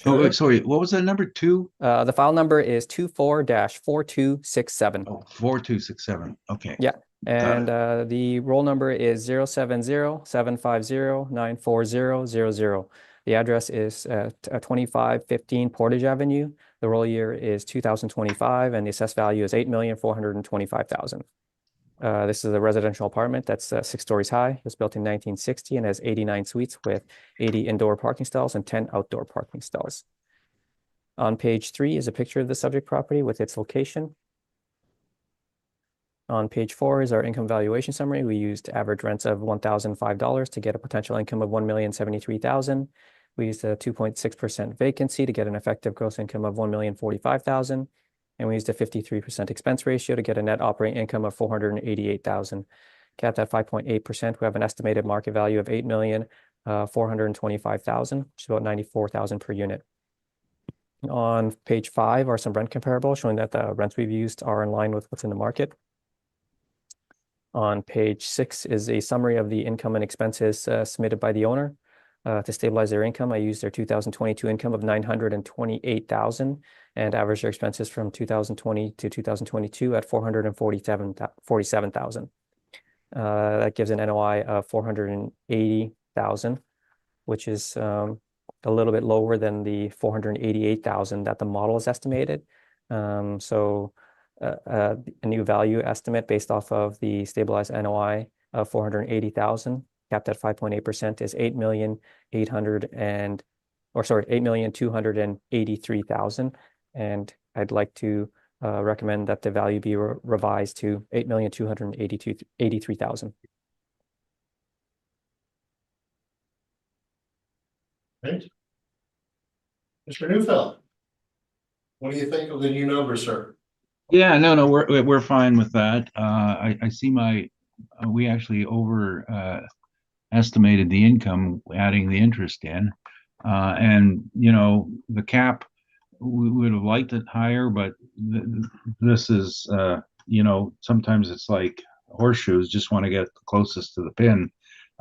Oh, sorry. What was that number 2? The file number is 24-4267. Oh, 4267. Okay. Yeah. And the roll number is 070-750-94000. The address is 2515 Portage Avenue. The roll year is 2025, and the assessed value is $8,425,000. This is a residential apartment that's 6 stories high. It was built in 1960 and has 89 suites with 80 indoor parking stalls and 10 outdoor parking stalls. On page 3 is a picture of the subject property with its location. On page 4 is our income valuation summary. We used average rents of $1,005 to get a potential income of $1,073,000. We used a 2.6% vacancy to get an effective gross income of $1,045,000. And we used a 53% expense ratio to get a net operating income of $488,000. Capped at 5.8%, we have an estimated market value of $8,425,000, which is about $94,000 per unit. On page 5 are some rent comparables showing that the rents we've used are in line with what's in the market. On page 6 is a summary of the income and expenses submitted by the owner. To stabilize their income, I used their 2022 income of $928,000 and averaged their expenses from 2020 to 2022 at $447,000. That gives an NOI of $480,000, which is a little bit lower than the $488,000 that the model is estimated. So a new value estimate based off of the stabilized NOI of $480,000, capped at 5.8%, is $8,283,000. And I'd like to recommend that the value be revised to $8,283,000. Right. Mr. Neufeld, what do you think of the new number, sir? Yeah, no, we're fine with that. I see we actually estimated the income, adding the interest in. And, the cap, we would have liked it higher, but this is, sometimes it's like horseshoes, just want to get closest to the pin.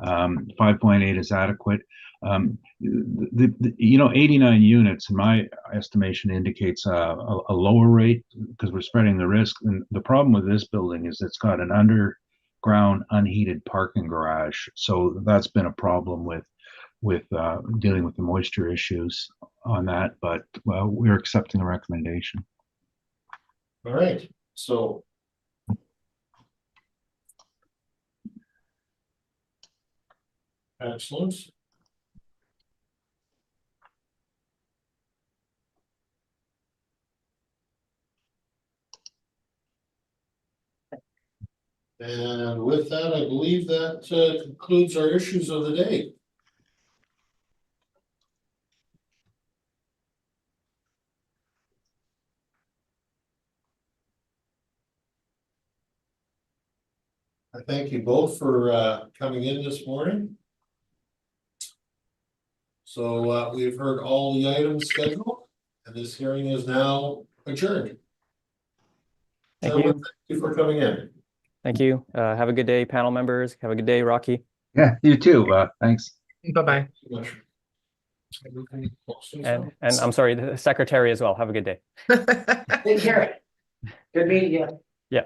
5.8 is adequate. 89 units, in my estimation, indicates a lower rate because we're spreading the risk. And the problem with this building is it's got an underground unheated parking garage. So that's been a problem with dealing with the moisture issues on that. But we're accepting the recommendation. All right, so. Excellent. And with that, I believe that concludes our issues of the day. I thank you both for coming in this morning. So we've heard all the items scheduled, and this hearing is now adjourned. Thank Gentlemen, you. thank you for coming in. Thank you. Have a good day, panel members. Have a good day, Rocky. Yeah, you too. Thanks. Bye-bye. And I'm sorry, the secretary as well. Have a good day. Take care. Good meeting you. Yeah.